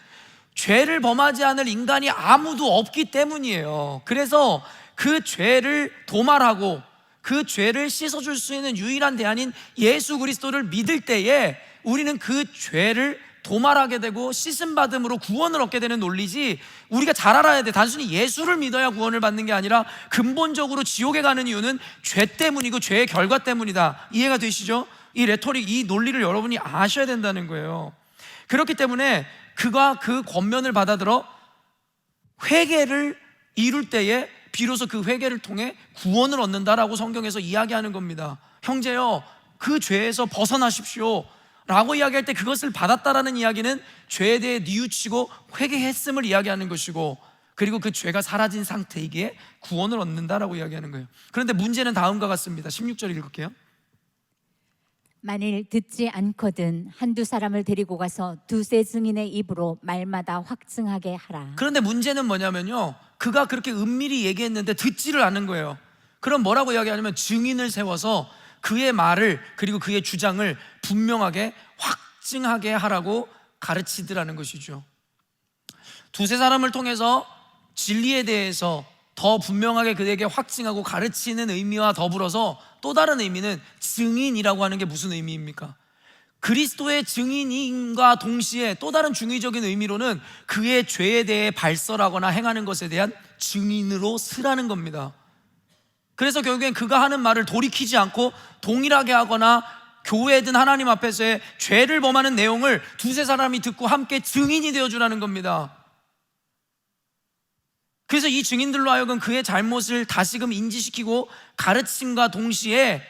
죄를 범하지 않을 인간이 아무도 없기 때문이에요. 그래서 그 죄를 도말하고 그 죄를 씻어줄 수 있는 유일한 대안인 예수 그리스도를 믿을 때에 우리는 그 죄를 도말하게 되고 씻음받음으로 구원을 얻게 되는 논리지, 우리가 잘 알아야 돼. 단순히 예수를 믿어야 구원을 받는 게 아니라 근본적으로 지옥에 가는 이유는 죄 때문이고 죄의 결과 때문이다. 이해가 되시죠? 이 레토릭, 이 논리를 여러분이 아셔야 된다는 거예요. 그렇기 때문에 그가 그 권면을 받아들어 회개를 이룰 때에 비로소 그 회개를 통해 구원을 얻는다라고 성경에서 이야기하는 겁니다. 형제여, 그 죄에서 벗어나십시오 라고 이야기할 때 그것을 받았다라는 이야기는 죄에 대해 뉘우치고 회개했음을 이야기하는 것이고, 그리고 그 죄가 사라진 상태이기에 구원을 얻는다라고 이야기하는 거예요. 그런데 문제는 다음과 같습니다. 16절 읽을게요. 만일 듣지 않거든 한두 사람을 데리고 가서 두세 증인의 입으로 말마다 확증하게 하라. 그런데 문제는 뭐냐면요, 그가 그렇게 은밀히 얘기했는데 듣지를 않는 거예요. 그럼 뭐라고 이야기하냐면 증인을 세워서 그의 말을, 그리고 그의 주장을 분명하게 확증하게 하라고 가르치더라는 것이죠. 두세 사람을 통해서 진리에 대해서 더 분명하게 그에게 확증하고 가르치는 의미와 더불어서 또 다른 의미는 증인이라고 하는 게 무슨 의미입니까? 그리스도의 증인임과 동시에 또 다른 중의적인 의미로는 그의 죄에 대해 발설하거나 행하는 것에 대한 증인으로 쓰라는 겁니다. 그래서 결국엔 그가 하는 말을 돌이키지 않고 동일하게 하거나 교회든 하나님 앞에서의 죄를 범하는 내용을 두세 사람이 듣고 함께 증인이 되어주라는 겁니다. 그래서 이 증인들로 하여금 그의 잘못을 다시금 인지시키고 가르침과 동시에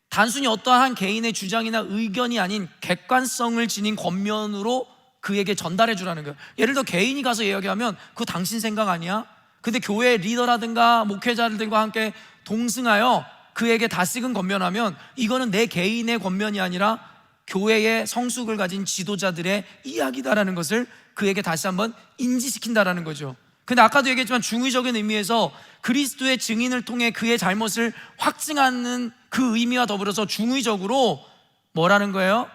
단순히 어떠한 개인의 주장이나 의견이 아닌 객관성을 지닌 권면으로 그에게 전달해 주라는 거예요. 예를 들어 개인이 가서 이야기하면 그거 당신 생각 아니야? 근데 교회 리더라든가 목회자들과 함께 동승하여 그에게 다시금 권면하면 이거는 내 개인의 권면이 아니라 교회의 성숙을 가진 지도자들의 이야기다라는 것을 그에게 다시 한번 인지시킨다라는 거죠. 근데 아까도 얘기했지만 중의적인 의미에서 그리스도의 증인을 통해 그의 잘못을 확증하는 그 의미와 더불어서 중의적으로 뭐라는 거예요?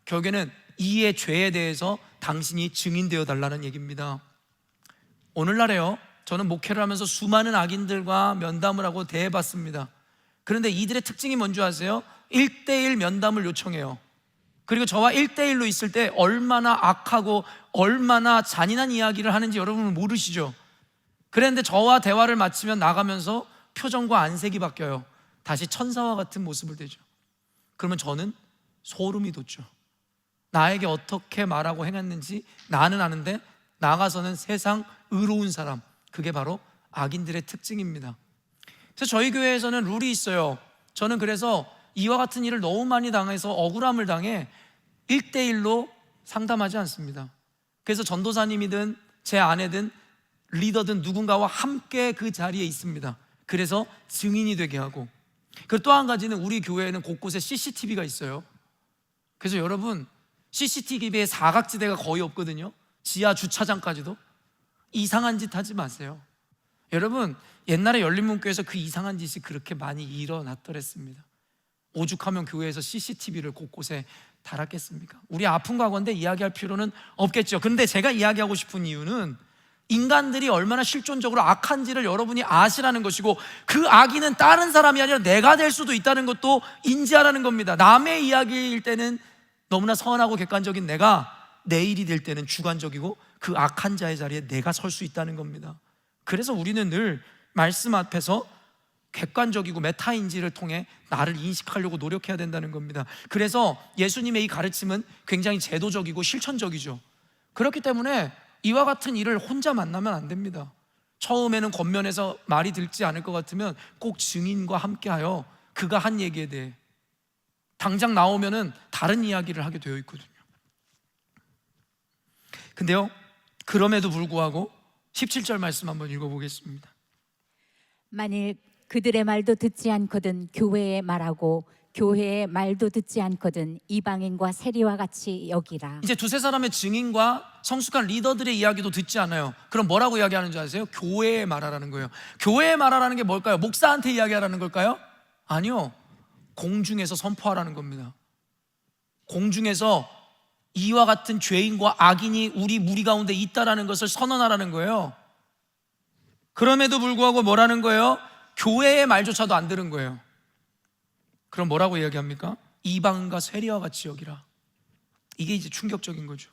결국에는 이의 죄에 대해서 당신이 증인되어 달라는 얘기입니다. 오늘날에요, 저는 목회를 하면서 수많은 악인들과 면담을 하고 대해봤습니다. 그런데 이들의 특징이 뭔지 아세요? 1대1 면담을 요청해요. 그리고 저와 1대1로 있을 때 얼마나 악하고 얼마나 잔인한 이야기를 하는지 여러분은 모르시죠? 그런데 저와 대화를 마치면 나가면서 표정과 안색이 바뀌어요. 다시 천사와 같은 모습을 되죠. 그러면 저는 소름이 돋죠. 나에게 어떻게 말하고 행했는지 나는 아는데 나가서는 세상 의로운 사람, 그게 바로 악인들의 특징입니다. 그래서 저희 교회에서는 룰이 있어요. 저는 그래서 이와 같은 일을 너무 많이 당해서 억울함을 당해 1대1로 상담하지 않습니다. 그래서 전도사님이든 제 아내든 리더든 누군가와 함께 그 자리에 있습니다. 그래서 증인이 되게 하고, 그리고 또 한 가지는 우리 교회에는 곳곳에 CCTV가 있어요. 그래서 여러분, CCTV에 사각지대가 거의 없거든요. 지하 주차장까지도. 이상한 짓 하지 마세요. 여러분, 옛날에 열린문교회에서 그 이상한 짓이 그렇게 많이 일어났더랬습니다. 오죽하면 교회에서 CCTV를 곳곳에 달았겠습니까? 우리 아픈 과거인데 이야기할 필요는 없겠죠. 그런데 제가 이야기하고 싶은 이유는 인간들이 얼마나 실존적으로 악한지를 여러분이 아시라는 것이고, 그 악인은 다른 사람이 아니라 내가 될 수도 있다는 것도 인지하라는 겁니다. 남의 이야기일 때는 너무나 선하고 객관적인 내가, 내일이 될 때는 주관적이고 그 악한 자의 자리에 내가 설 수 있다는 겁니다. 그래서 우리는 늘 말씀 앞에서 객관적이고 메타인지를 통해 나를 인식하려고 노력해야 된다는 겁니다. 그래서 예수님의 이 가르침은 굉장히 제도적이고 실천적이죠. 그렇기 때문에 이와 같은 일을 혼자 만나면 안 됩니다. 처음에는 겉면에서 말이 들지 않을 것 같으면 꼭 증인과 함께하여 그가 한 얘기에 대해 당장 나오면은 다른 이야기를 하게 되어 있거든요. 근데요, 그럼에도 불구하고 17절 말씀 한번 읽어보겠습니다. 만일 그들의 말도 듣지 않거든 교회의 말하고 교회의 말도 듣지 않거든 이방인과 세리와 같이 여기라. 이제 두세 사람의 증인과 성숙한 리더들의 이야기도 듣지 않아요. 그럼 뭐라고 이야기하는 줄 아세요? 교회에 말하라는 거예요. 교회에 말하라는 게 뭘까요? 목사한테 이야기하라는 걸까요? 아니요, 공중에서 선포하라는 겁니다. 공중에서 이와 같은 죄인과 악인이 우리 무리 가운데 있다라는 것을 선언하라는 거예요. 그럼에도 불구하고 뭐라는 거예요? 교회의 말조차도 안 들은 거예요. 그럼 뭐라고 이야기합니까? 이방인과 세리와 같이 여기라. 이게 이제 충격적인 거죠.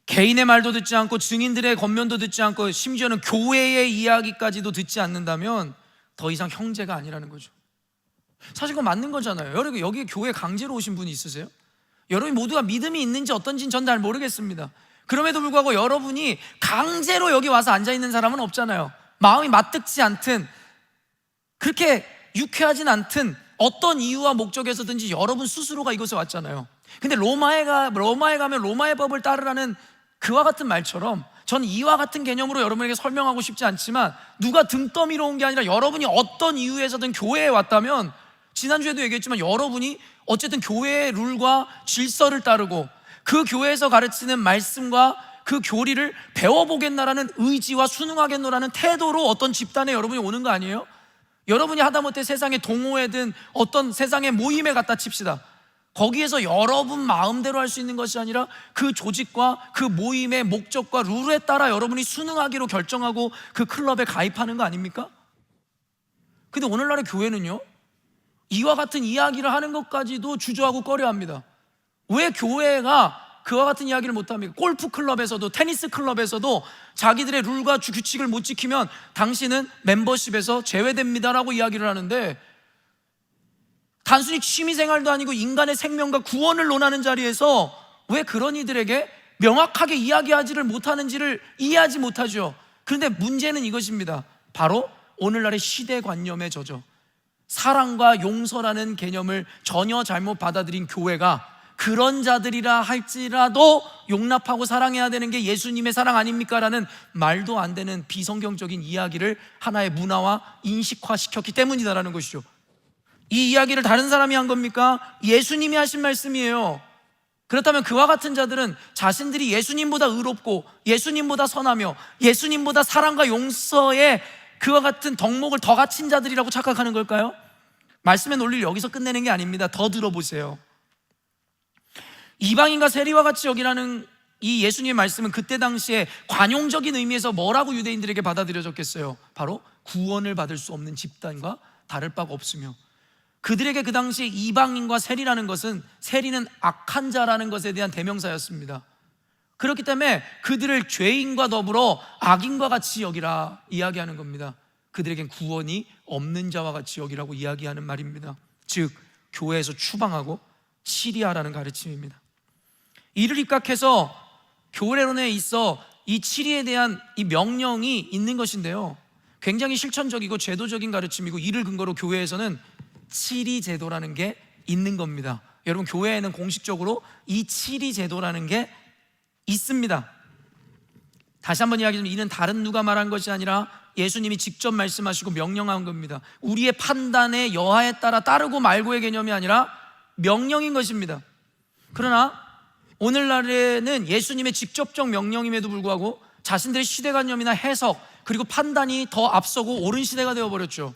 개인의 말도 듣지 않고 증인들의 권면도 듣지 않고 심지어는 교회의 이야기까지도 듣지 않는다면 더 이상 형제가 아니라는 거죠. 사실 그건 맞는 거잖아요. 여러분, 여기 교회 강제로 오신 분이 있으세요? 여러분이 모두가 믿음이 있는지 어떤지는 전 잘 모르겠습니다. 그럼에도 불구하고 여러분이 강제로 여기 와서 앉아있는 사람은 없잖아요. 마음이 맞득지 않든 그렇게 유쾌하진 않든 어떤 이유와 목적에서든지 여러분 스스로가 이곳에 왔잖아요. 근데 로마에 가면 로마의 법을 따르라는 그와 같은 말처럼 저는 이와 같은 개념으로 여러분에게 설명하고 싶지 않지만, 누가 등 떠미러 온 게 아니라 여러분이 어떤 이유에서든 교회에 왔다면, 지난주에도 얘기했지만 여러분이 어쨌든 교회의 룰과 질서를 따르고 그 교회에서 가르치는 말씀과 그 교리를 배워보겠나라는 의지와 순응하겠노라는 태도로 어떤 집단에 여러분이 오는 거 아니에요? 여러분이 하다못해 세상의 동호회든 어떤 세상의 모임에 갖다 칩시다. 거기에서 여러분 마음대로 할 수 있는 것이 아니라 그 조직과 그 모임의 목적과 룰에 따라 여러분이 순응하기로 결정하고 그 클럽에 가입하는 거 아닙니까? 근데 오늘날의 교회는요, 이와 같은 이야기를 하는 것까지도 주저하고 꺼려합니다. 왜 교회가 그와 같은 이야기를 못합니까? 골프 클럽에서도 테니스 클럽에서도 자기들의 룰과 규칙을 못 지키면 당신은 멤버십에서 제외됩니다라고 이야기를 하는데, 단순히 취미생활도 아니고 인간의 생명과 구원을 논하는 자리에서 왜 그런 이들에게 명확하게 이야기하지를 못하는지를 이해하지 못하죠. 그런데 문제는 이것입니다. 바로 오늘날의 시대관념의 저죠. 사랑과 용서라는 개념을 전혀 잘못 받아들인 교회가 그런 자들이라 할지라도 용납하고 사랑해야 되는 게 예수님의 사랑 아닙니까? 라는 말도 안 되는 비성경적인 이야기를 하나의 문화와 인식화시켰기 때문이다라는 것이죠. 이 이야기를 다른 사람이 한 겁니까? 예수님이 하신 말씀이에요. 그렇다면 그와 같은 자들은 자신들이 예수님보다 의롭고 예수님보다 선하며 예수님보다 사랑과 용서에 그와 같은 덕목을 더 갖춘 자들이라고 착각하는 걸까요? 말씀의 논리를 여기서 끝내는 게 아닙니다. 더 들어보세요. 이방인과 세리와 같이 여기라는 이 예수님의 말씀은 그때 당시에 관용적인 의미에서 뭐라고 유대인들에게 받아들여졌겠어요? 바로 구원을 받을 수 없는 집단과 다를 바가 없으며, 그들에게 그 당시에 이방인과 세리라는 것은, 세리는 악한 자라는 것에 대한 대명사였습니다. 그렇기 때문에 그들을 죄인과 더불어 악인과 같이 여기라 이야기하는 겁니다. 그들에겐 구원이 없는 자와 같이 여기라고 이야기하는 말입니다. 즉 교회에서 추방하고 치리하라는 가르침입니다. 이를 입각해서 교회론에 있어 이 치리에 대한 이 명령이 있는 것인데요, 굉장히 실천적이고 제도적인 가르침이고, 이를 근거로 교회에서는 치리 제도라는 게 있는 겁니다. 여러분, 교회에는 공식적으로 이 치리 제도라는 게 있습니다. 다시 한번 이야기하면, 이는 다른 누가 말한 것이 아니라 예수님이 직접 말씀하시고 명령한 겁니다. 우리의 판단의 여하에 따라 따르고 말고의 개념이 아니라 명령인 것입니다. 그러나 오늘날에는 예수님의 직접적 명령임에도 불구하고 자신들의 시대관념이나 해석 그리고 판단이 더 앞서고 옳은 시대가 되어버렸죠.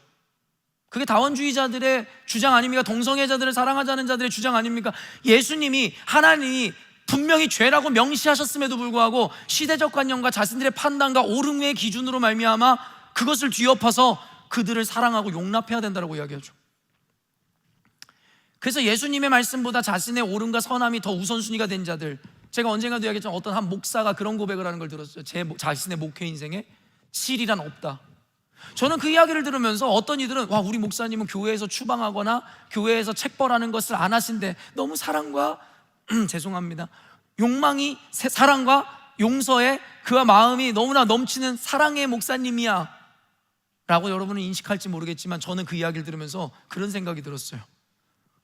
그게 다원주의자들의 주장 아닙니까? 동성애자들을 사랑하자는 자들의 주장 아닙니까? 예수님이, 하나님이 분명히 죄라고 명시하셨음에도 불구하고 시대적 관념과 자신들의 판단과 옳음의 기준으로 말미암아 그것을 뒤엎어서 그들을 사랑하고 용납해야 된다고 이야기하죠. 그래서 예수님의 말씀보다 자신의 옳음과 선함이 더 우선순위가 된 자들, 제가 언젠가도 이야기했지만 어떤 한 목사가 그런 고백을 하는 걸 들었어요. 자신의 목회 인생에 실이란 없다. 저는 그 이야기를 들으면서 어떤 이들은, 와, 우리 목사님은 교회에서 추방하거나 교회에서 책벌하는 것을 안 하신대, 너무 사랑과 죄송합니다, 욕망이, 사랑과 용서에 그와 마음이 너무나 넘치는 사랑의 목사님이야 라고 여러분은 인식할지 모르겠지만, 저는 그 이야기를 들으면서 그런 생각이 들었어요.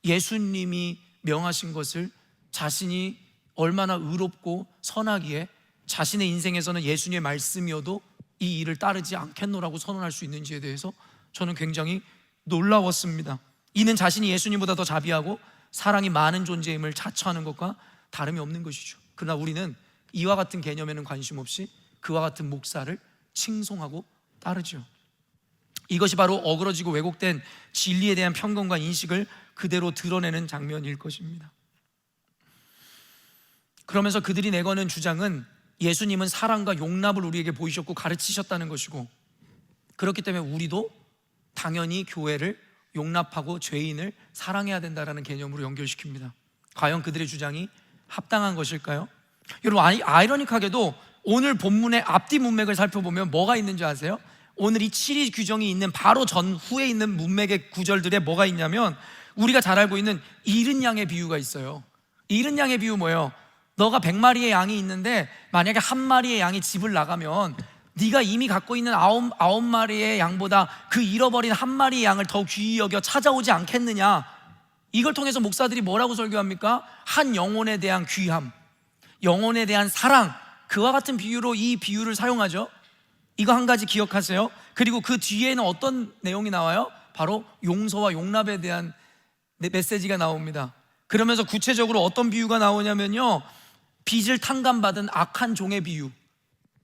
예수님이 명하신 것을 자신이 얼마나 의롭고 선하기에 자신의 인생에서는 예수님의 말씀이어도 이 일을 따르지 않겠노라고 선언할 수 있는지에 대해서 저는 굉장히 놀라웠습니다. 이는 자신이 예수님보다 더 자비하고 사랑이 많은 존재임을 자처하는 것과 다름이 없는 것이죠. 그러나 우리는 이와 같은 개념에는 관심 없이 그와 같은 목사를 칭송하고 따르죠. 이것이 바로 어그러지고 왜곡된 진리에 대한 편견과 인식을 그대로 드러내는 장면일 것입니다. 그러면서 그들이 내거는 주장은 예수님은 사랑과 용납을 우리에게 보이셨고 가르치셨다는 것이고, 그렇기 때문에 우리도 당연히 교회를 용납하고 죄인을 사랑해야 된다는 개념으로 연결시킵니다. 과연 그들의 주장이 합당한 것일까요? 여러분, 아이러니하게도 오늘 본문의 앞뒤 문맥을 살펴보면 뭐가 있는지 아세요? 오늘 이 7위 규정이 있는 바로 전후에 있는 문맥의 구절들에 뭐가 있냐면, 우리가 잘 알고 있는 잃은 양의 비유가 있어요. 잃은 양의 비유 뭐예요? 너가 100마리의 양이 있는데 만약에 한 마리의 양이 집을 나가면 네가 이미 갖고 있는 아홉 마리의 양보다 그 잃어버린 한 마리의 양을 더 귀히 여겨 찾아오지 않겠느냐. 이걸 통해서 목사들이 뭐라고 설교합니까? 한 영혼에 대한 귀함, 영혼에 대한 사랑, 그와 같은 비유로 이 비유를 사용하죠. 이거 한 가지 기억하세요. 그리고 그 뒤에는 어떤 내용이 나와요? 바로 용서와 용납에 대한 메시지가 나옵니다. 그러면서 구체적으로 어떤 비유가 나오냐면요, 빚을 탕감받은 악한 종의 비유.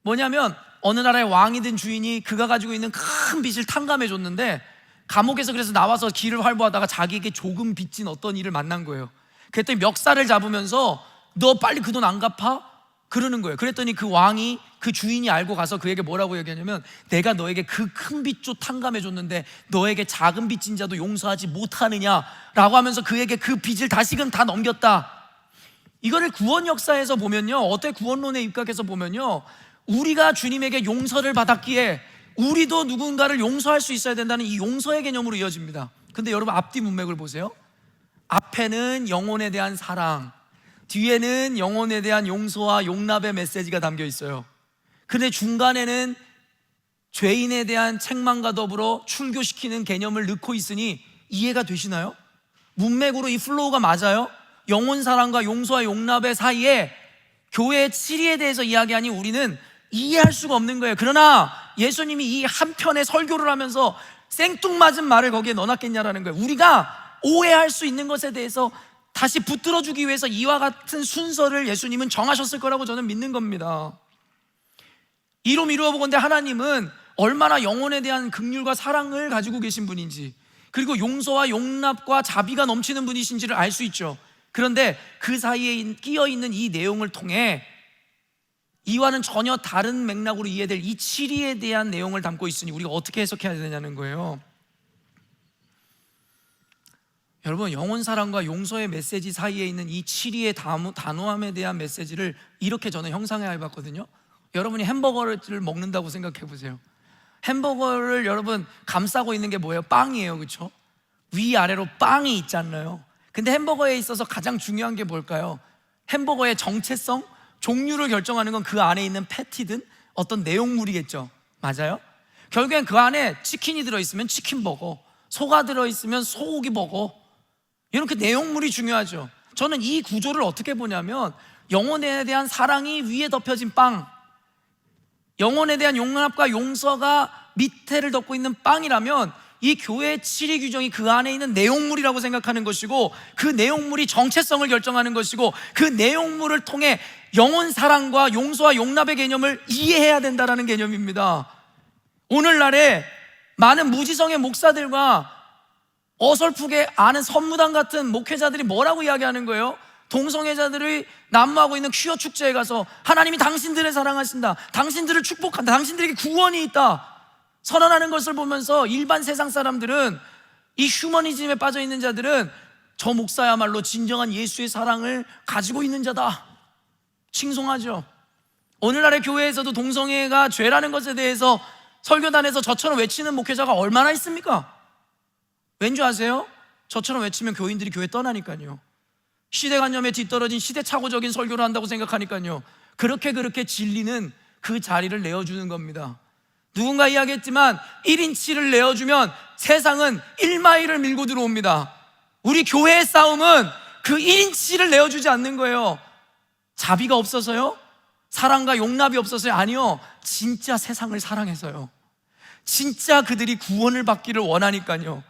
뭐냐면 어느 나라의 왕이든 주인이 그가 가지고 있는 큰 빚을 탕감해 줬는데, 감옥에서 그래서 나와서 길을 활보하다가 자기에게 조금 빚진 어떤 일을 만난 거예요. 그랬더니 멱살을 잡으면서 너 빨리 그 돈 안 갚아? 그러는 거예요. 그랬더니 그 왕이, 그 주인이 알고 가서 그에게 뭐라고 얘기하냐면, 내가 너에게 그 큰 빚도 탕감해 줬는데 너에게 작은 빚진 자도 용서하지 못하느냐라고 하면서 그에게 그 빚을 다시금 다 넘겼다. 이거를 구원 역사에서 보면요, 어때? 구원론에 입각해서 보면요, 우리가 주님에게 용서를 받았기에 우리도 누군가를 용서할 수 있어야 된다는 이 용서의 개념으로 이어집니다. 근데 여러분, 앞뒤 문맥을 보세요. 앞에는 영혼에 대한 사랑, 뒤에는 영혼에 대한 용서와 용납의 메시지가 담겨 있어요. 근데 중간에는 죄인에 대한 책망과 더불어 출교시키는 개념을 넣고 있으니 이해가 되시나요? 문맥으로 이 플로우가 맞아요? 영혼 사랑과 용서와 용납의 사이에 교회의 치리에 대해서 이야기하니 우리는 이해할 수가 없는 거예요. 그러나 예수님이 이 한편의 설교를 하면서 생뚱맞은 말을 거기에 넣어놨겠냐라는 거예요. 우리가 오해할 수 있는 것에 대해서 다시 붙들어주기 위해서 이와 같은 순서를 예수님은 정하셨을 거라고 저는 믿는 겁니다. 이로 미루어 보건대 하나님은 얼마나 영혼에 대한 긍휼과 사랑을 가지고 계신 분인지, 그리고 용서와 용납과 자비가 넘치는 분이신지를 알 수 있죠. 그런데 그 사이에 끼어 있는 이 내용을 통해 이와는 전혀 다른 맥락으로 이해될 이 7위에 대한 내용을 담고 있으니 우리가 어떻게 해석해야 되냐는 거예요. 여러분, 영혼 사랑과 용서의 메시지 사이에 있는 이 7위의 단호함에 대한 메시지를 이렇게 저는 형상해 봤거든요. 여러분이 햄버거를 먹는다고 생각해 보세요. 햄버거를 여러분 감싸고 있는 게 뭐예요? 빵이에요, 그렇죠? 위아래로 빵이 있잖아요. 근데 햄버거에 있어서 가장 중요한 게 뭘까요? 햄버거의 정체성, 종류를 결정하는 건 그 안에 있는 패티든 어떤 내용물이겠죠. 맞아요? 결국엔 그 안에 치킨이 들어있으면 치킨버거, 소가 들어있으면 소고기버거, 이렇게 내용물이 중요하죠. 저는 이 구조를 어떻게 보냐면 영혼에 대한 사랑이 위에 덮여진 빵, 영혼에 대한 용납과 용서가 밑에를 덮고 있는 빵이라면 이 교회의 7위 규정이 그 안에 있는 내용물이라고 생각하는 것이고, 그 내용물이 정체성을 결정하는 것이고, 그 내용물을 통해 영혼 사랑과 용서와 용납의 개념을 이해해야 된다는 개념입니다. 오늘날에 많은 무지성의 목사들과 어설프게 아는 선무당 같은 목회자들이 뭐라고 이야기하는 거예요? 동성애자들이 난무하고 있는 퀴어 축제에 가서 하나님이 당신들을 사랑하신다, 당신들을 축복한다, 당신들에게 구원이 있다 선언하는 것을 보면서 일반 세상 사람들은, 이 휴머니즘에 빠져 있는 자들은 저 목사야말로 진정한 예수의 사랑을 가지고 있는 자다 칭송하죠. 오늘날의 교회에서도 동성애가 죄라는 것에 대해서 설교단에서 저처럼 외치는 목회자가 얼마나 있습니까? 왠지 아세요? 저처럼 외치면 교인들이 교회 떠나니까요. 시대관념에 뒤떨어진 시대착오적인 설교를 한다고 생각하니까요. 그렇게 진리는 그 자리를 내어주는 겁니다. 누군가 이야기했지만 1인치를 내어주면 세상은 1마일을 밀고 들어옵니다. 우리 교회의 싸움은 그 1인치를 내어주지 않는 거예요. 자비가 없어서요? 사랑과 용납이 없어서요? 아니요, 진짜 세상을 사랑해서요. 진짜 그들이 구원을 받기를 원하니까요.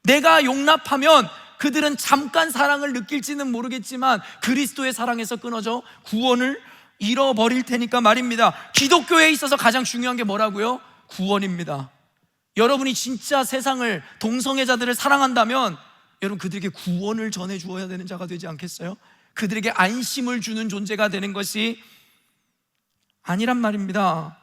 내가 용납하면 그들은 잠깐 사랑을 느낄지는 모르겠지만 그리스도의 사랑에서 끊어져 구원을 잃어버릴 테니까 말입니다. 기독교에 있어서 가장 중요한 게 뭐라고요? 구원입니다. 여러분이 진짜 세상을, 동성애자들을 사랑한다면 여러분 그들에게 구원을 전해 주어야 되는 자가 되지 않겠어요? 그들에게 안심을 주는 존재가 되는 것이 아니란 말입니다.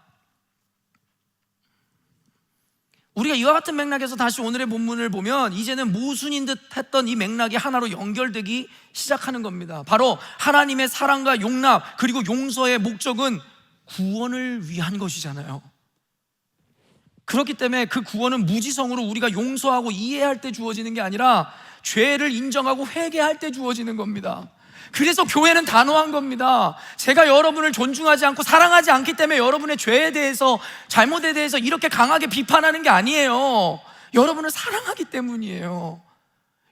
우리가 이와 같은 맥락에서 다시 오늘의 본문을 보면 이제는 모순인 듯 했던 이 맥락이 하나로 연결되기 시작하는 겁니다. 바로 하나님의 사랑과 용납 그리고 용서의 목적은 구원을 위한 것이잖아요. 그렇기 때문에 그 구원은 무지성으로 우리가 용서하고 이해할 때 주어지는 게 아니라 죄를 인정하고 회개할 때 주어지는 겁니다. 그래서 교회는 단호한 겁니다. 제가 여러분을 존중하지 않고 사랑하지 않기 때문에 여러분의 죄에 대해서, 잘못에 대해서 이렇게 강하게 비판하는 게 아니에요. 여러분을 사랑하기 때문이에요.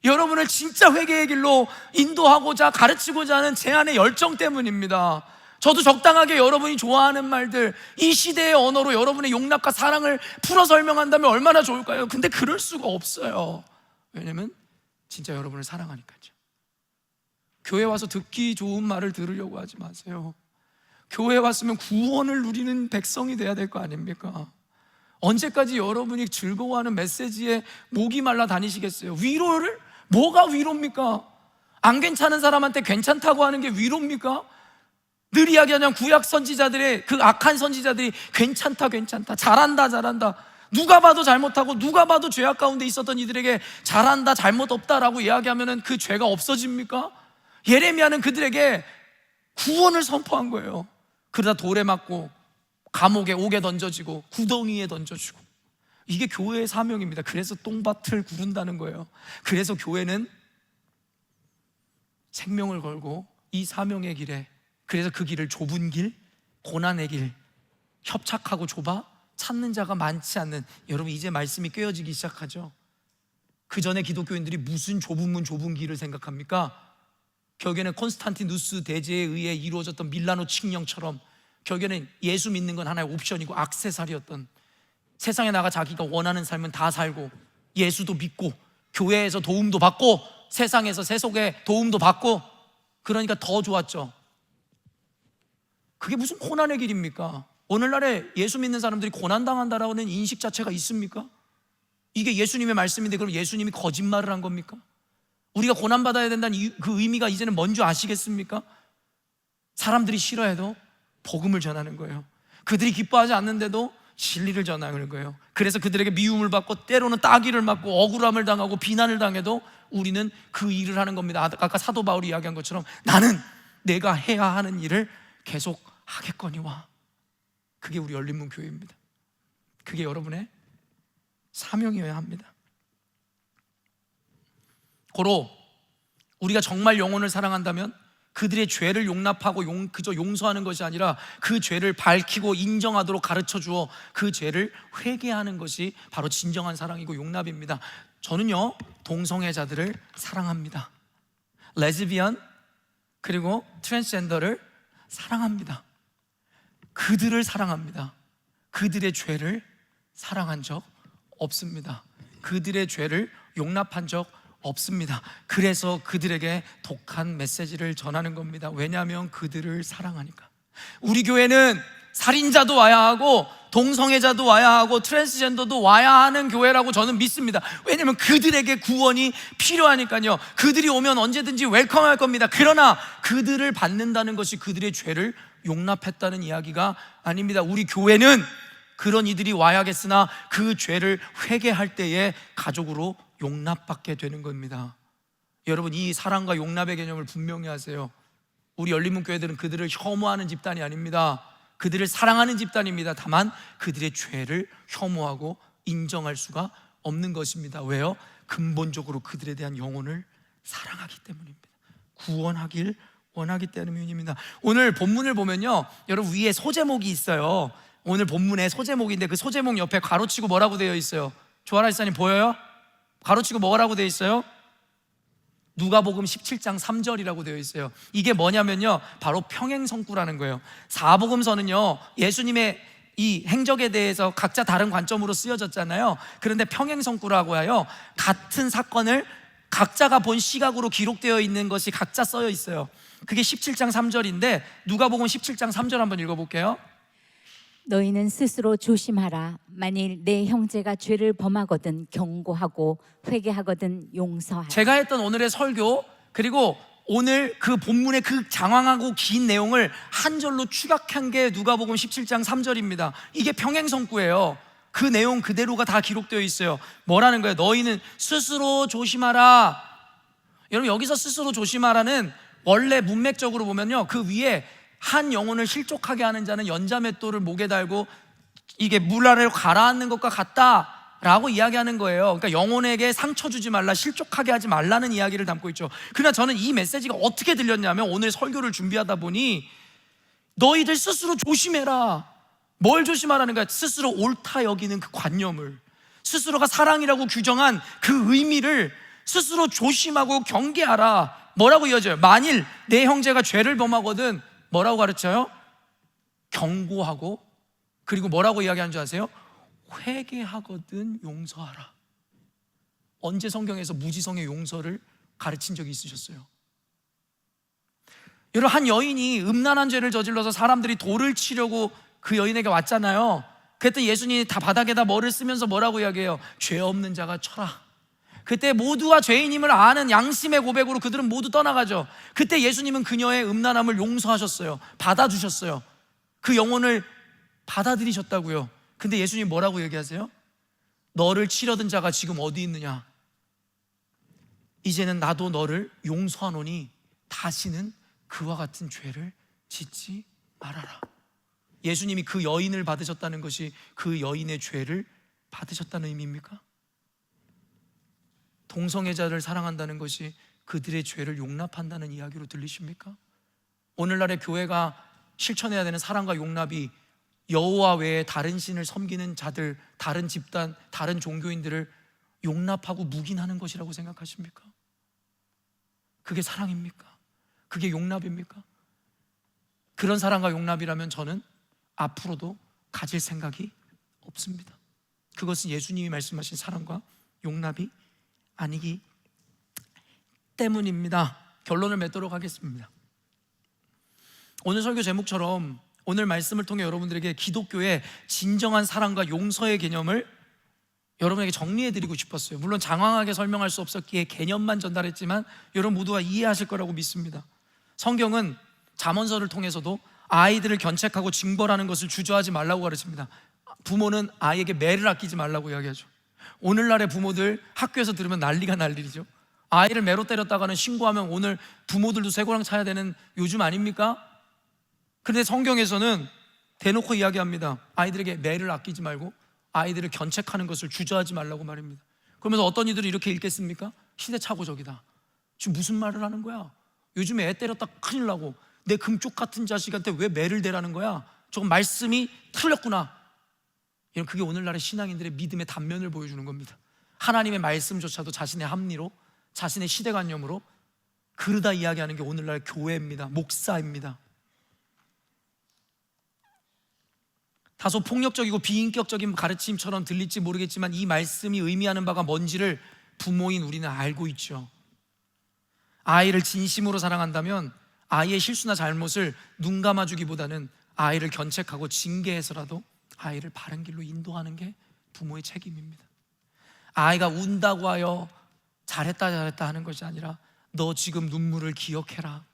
여러분을 진짜 회개의 길로 인도하고자, 가르치고자 하는 제 안의 열정 때문입니다. 저도 적당하게 여러분이 좋아하는 말들, 이 시대의 언어로 여러분의 용납과 사랑을 풀어 설명한다면 얼마나 좋을까요? 근데 그럴 수가 없어요. 왜냐면 진짜 여러분을 사랑하니까요. 교회 와서 듣기 좋은 말을 들으려고 하지 마세요. 교회 왔으면 구원을 누리는 백성이 돼야 될 거 아닙니까? 언제까지 여러분이 즐거워하는 메시지에 목이 말라 다니시겠어요? 위로를? 뭐가 위로입니까? 안 괜찮은 사람한테 괜찮다고 하는 게 위로입니까? 늘 이야기하는 구약 선지자들의 그 악한 선지자들이 괜찮다 잘한다 누가 봐도 잘못하고 누가 봐도 죄악 가운데 있었던 이들에게 잘한다 잘못 없다라고 이야기하면 그 죄가 없어집니까? 예레미야는 그들에게 구원을 선포한 거예요. 그러다 돌에 맞고 감옥에 옥에 던져지고 구덩이에 던져지고, 이게 교회의 사명입니다. 그래서 똥밭을 구른다는 거예요. 그래서 교회는 생명을 걸고 이 사명의 길에, 그래서 그 길을 좁은 길, 고난의 길, 협착하고 좁아 찾는 자가 많지 않는, 여러분 이제 말씀이 꿰어지기 시작하죠. 그 전에 기독교인들이 무슨 좁은 문 좁은 길을 생각합니까? 결국에는 콘스탄티누스 대제에 의해 이루어졌던 밀라노 칙령처럼 결국에는 예수 믿는 건 하나의 옵션이고 액세서리였던, 세상에 나가 자기가 원하는 삶은 다 살고 예수도 믿고 교회에서 도움도 받고 세상에서 세속의 도움도 받고, 그러니까 더 좋았죠. 그게 무슨 고난의 길입니까? 오늘날에 예수 믿는 사람들이 고난당한다라는 인식 자체가 있습니까? 이게 예수님의 말씀인데 그럼 예수님이 거짓말을 한 겁니까? 우리가 고난받아야 된다는 그 의미가 이제는 뭔지 아시겠습니까? 사람들이 싫어해도 복음을 전하는 거예요. 그들이 기뻐하지 않는데도 진리를 전하는 거예요. 그래서 그들에게 미움을 받고 때로는 따귀를 맞고 억울함을 당하고 비난을 당해도 우리는 그 일을 하는 겁니다. 아까 사도 바울이 이야기한 것처럼 나는 내가 해야 하는 일을 계속 하겠거니와. 그게 우리 열린문 교회입니다. 그게 여러분의 사명이어야 합니다. 고로 우리가 정말 영혼을 사랑한다면 그들의 죄를 용납하고 그저 용서하는 것이 아니라 그 죄를 밝히고 인정하도록 가르쳐 주어 그 죄를 회개하는 것이 바로 진정한 사랑이고 용납입니다. 저는요, 동성애자들을 사랑합니다. 레즈비언 그리고 트랜스젠더를 사랑합니다. 그들을 사랑합니다. 그들의 죄를 사랑한 적 없습니다. 그들의 죄를 용납한 적 없습니다. 그래서 그들에게 독한 메시지를 전하는 겁니다. 왜냐하면 그들을 사랑하니까. 우리 교회는 살인자도 와야 하고 동성애자도 와야 하고 트랜스젠더도 와야 하는 교회라고 저는 믿습니다. 왜냐하면 그들에게 구원이 필요하니까요. 그들이 오면 언제든지 웰컴할 겁니다. 그러나 그들을 받는다는 것이 그들의 죄를 용납했다는 이야기가 아닙니다. 우리 교회는 그런 이들이 와야겠으나 그 죄를 회개할 때에 가족으로 용납받게 되는 겁니다. 여러분, 이 사랑과 용납의 개념을 분명히 하세요. 우리 열린문 교회들은 그들을 혐오하는 집단이 아닙니다. 그들을 사랑하는 집단입니다. 다만 그들의 죄를 혐오하고 인정할 수가 없는 것입니다. 왜요? 근본적으로 그들에 대한 영혼을 사랑하기 때문입니다. 구원하길 원하기 때문입니다. 오늘 본문을 보면요, 여러분 위에 소제목이 있어요. 오늘 본문에 소제목인데 그 소제목 옆에 가로치고 뭐라고 되어 있어요? 조아라 지사님 보여요? 가로치고 뭐라고 되어 있어요? 누가복음 17장 3절이라고 되어 있어요. 이게 뭐냐면요, 바로 평행성구라는 거예요. 사복음서는요, 예수님의 이 행적에 대해서 각자 다른 관점으로 쓰여졌잖아요. 그런데 평행성구라고 하여 같은 사건을 각자가 본 시각으로 기록되어 있는 것이 각자 써여 있어요. 그게 17장 3절인데 누가복음 17장 3절 한번 읽어볼게요. 너희는 스스로 조심하라. 만일 내 형제가 죄를 범하거든 경고하고 회개하거든 용서하라. 제가 했던 오늘의 설교 그리고 오늘 그 본문의 그 장황하고 긴 내용을 한 절로 추각한 게 누가복음 17장 3절입니다. 이게 평행성구예요. 그 내용 그대로가 다 기록되어 있어요. 뭐라는 거예요? 너희는 스스로 조심하라. 여러분, 여기서 스스로 조심하라는 원래 문맥적으로 보면요, 그 위에 한 영혼을 실족하게 하는 자는 연자맷돌을 목에 달고 이게 물 아래로 가라앉는 것과 같다라고 이야기하는 거예요. 그러니까 영혼에게 상처 주지 말라, 실족하게 하지 말라는 이야기를 담고 있죠. 그러나 저는 이 메시지가 어떻게 들렸냐면, 오늘 설교를 준비하다 보니 너희들 스스로 조심해라. 뭘 조심하라는 거야? 스스로 옳다 여기는 그 관념을, 스스로가 사랑이라고 규정한 그 의미를 스스로 조심하고 경계하라. 뭐라고 이어져요? 만일 내 형제가 죄를 범하거든 뭐라고 가르쳐요? 경고하고, 그리고 뭐라고 이야기하는 줄 아세요? 회개하거든 용서하라. 언제 성경에서 무지성의 용서를 가르친 적이 있으셨어요? 여러분, 한 여인이 음란한 죄를 저질러서 사람들이 돌을 치려고 그 여인에게 왔잖아요. 그랬더니 예수님이 다 바닥에다 뭐를 쓰면서 뭐라고 이야기해요? 죄 없는 자가 쳐라. 그때 모두가 죄인임을 아는 양심의 고백으로 그들은 모두 떠나가죠. 그때 예수님은 그녀의 음란함을 용서하셨어요. 받아주셨어요. 그 영혼을 받아들이셨다고요. 근데 예수님 뭐라고 얘기하세요? 너를 치려던 자가 지금 어디 있느냐? 이제는 나도 너를 용서하노니 다시는 그와 같은 죄를 짓지 말아라. 예수님이 그 여인을 받으셨다는 것이 그 여인의 죄를 받으셨다는 의미입니까? 동성애자를 사랑한다는 것이 그들의 죄를 용납한다는 이야기로 들리십니까? 오늘날의 교회가 실천해야 되는 사랑과 용납이 여호와 외에 다른 신을 섬기는 자들, 다른 집단, 다른 종교인들을 용납하고 묵인하는 것이라고 생각하십니까? 그게 사랑입니까? 그게 용납입니까? 그런 사랑과 용납이라면 저는 앞으로도 가질 생각이 없습니다. 그것은 예수님이 말씀하신 사랑과 용납이 아니기 때문입니다. 결론을 맺도록 하겠습니다. 오늘 설교 제목처럼 오늘 말씀을 통해 여러분들에게 기독교의 진정한 사랑과 용서의 개념을 여러분에게 정리해드리고 싶었어요. 물론 장황하게 설명할 수 없었기에 개념만 전달했지만 여러분 모두가 이해하실 거라고 믿습니다. 성경은 잠언서를 통해서도 아이들을 견책하고 징벌하는 것을 주저하지 말라고 가르칩니다. 부모는 아이에게 매를 아끼지 말라고 이야기하죠. 오늘날의 부모들 학교에서 들으면 난리가 날 일이죠. 아이를 매로 때렸다가는 신고하면 오늘 부모들도 쇠고랑 차야 되는 요즘 아닙니까? 그런데 성경에서는 대놓고 이야기합니다. 아이들에게 매를 아끼지 말고 아이들을 견책하는 것을 주저하지 말라고 말입니다. 그러면서 어떤 이들이 이렇게 읽겠습니까? 시대착오적이다. 지금 무슨 말을 하는 거야? 요즘에 애 때렸다 큰일 나고 내 금쪽 같은 자식한테 왜 매를 대라는 거야? 조금 말씀이 틀렸구나. 이런, 그게 오늘날의 신앙인들의 믿음의 단면을 보여주는 겁니다. 하나님의 말씀조차도 자신의 합리로, 자신의 시대관념으로 그르다 이야기하는 게 오늘날 교회입니다. 목사입니다. 다소 폭력적이고 비인격적인 가르침처럼 들릴지 모르겠지만 이 말씀이 의미하는 바가 뭔지를 부모인 우리는 알고 있죠. 아이를 진심으로 사랑한다면 아이의 실수나 잘못을 눈 감아주기보다는 아이를 견책하고 징계해서라도 아이를 바른 길로 인도하는 게 부모의 책임입니다. 아이가 운다고 하여 잘했다 하는 것이 아니라 너 지금 눈물을 기억해라.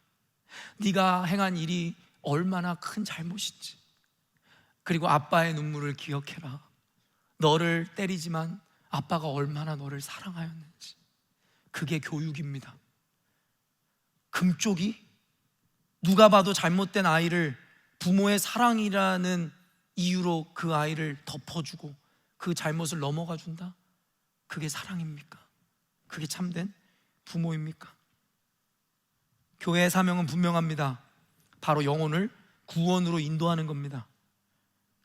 네가 행한 일이 얼마나 큰 잘못인지, 그리고 아빠의 눈물을 기억해라. 너를 때리지만 아빠가 얼마나 너를 사랑하였는지. 그게 교육입니다. 금쪽이 누가 봐도 잘못된 아이를 부모의 사랑이라는 이유로 그 아이를 덮어주고 그 잘못을 넘어가 준다? 그게 사랑입니까? 그게 참된 부모입니까? 교회의 사명은 분명합니다. 바로 영혼을 구원으로 인도하는 겁니다.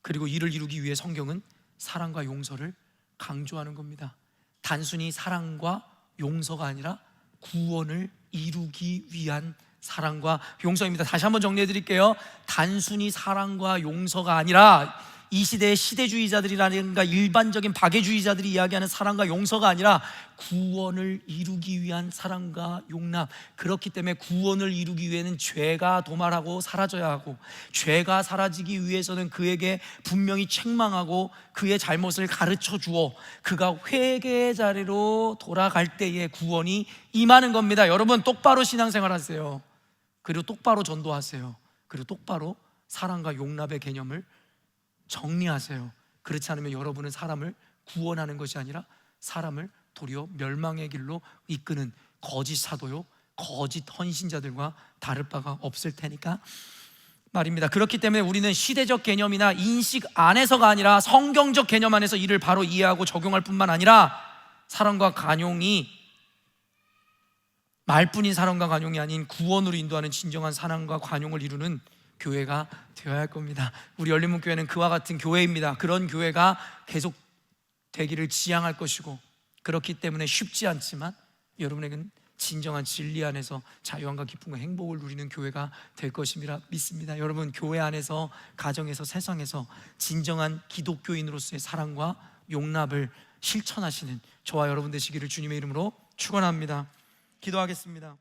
그리고 이를 이루기 위해 성경은 사랑과 용서를 강조하는 겁니다. 단순히 사랑과 용서가 아니라 구원을 이루기 위한 사랑과 용서입니다. 다시 한번 정리해 드릴게요. 단순히 사랑과 용서가 아니라, 이 시대의 시대주의자들이라든가 일반적인 박애주의자들이 이야기하는 사랑과 용서가 아니라 구원을 이루기 위한 사랑과 용납. 그렇기 때문에 구원을 이루기 위해는 죄가 도말하고 사라져야 하고, 죄가 사라지기 위해서는 그에게 분명히 책망하고 그의 잘못을 가르쳐 주어 그가 회개의 자리로 돌아갈 때에 구원이 임하는 겁니다. 여러분, 똑바로 신앙생활 하세요. 그리고 똑바로 전도하세요. 그리고 똑바로 사랑과 용납의 개념을 정리하세요. 그렇지 않으면 여러분은 사람을 구원하는 것이 아니라 사람을 도리어 멸망의 길로 이끄는 거짓 사도요, 거짓 헌신자들과 다를 바가 없을 테니까 말입니다. 그렇기 때문에 우리는 시대적 개념이나 인식 안에서가 아니라 성경적 개념 안에서 이를 바로 이해하고 적용할 뿐만 아니라 사랑과 간용이 말뿐인 사랑과 간용이 아닌 구원으로 인도하는 진정한 사랑과 간용을 이루는 교회가 되어야 할 겁니다. 우리 열린문교회는 그와 같은 교회입니다. 그런 교회가 계속 되기를 지향할 것이고, 그렇기 때문에 쉽지 않지만 여러분에게는 진정한 진리 안에서 자유함과 기쁨과 행복을 누리는 교회가 될 것임이라 믿습니다. 여러분, 교회 안에서, 가정에서, 세상에서 진정한 기독교인으로서의 사랑과 용납을 실천하시는 저와 여러분 되시기를 주님의 이름으로 축원합니다. 기도하겠습니다.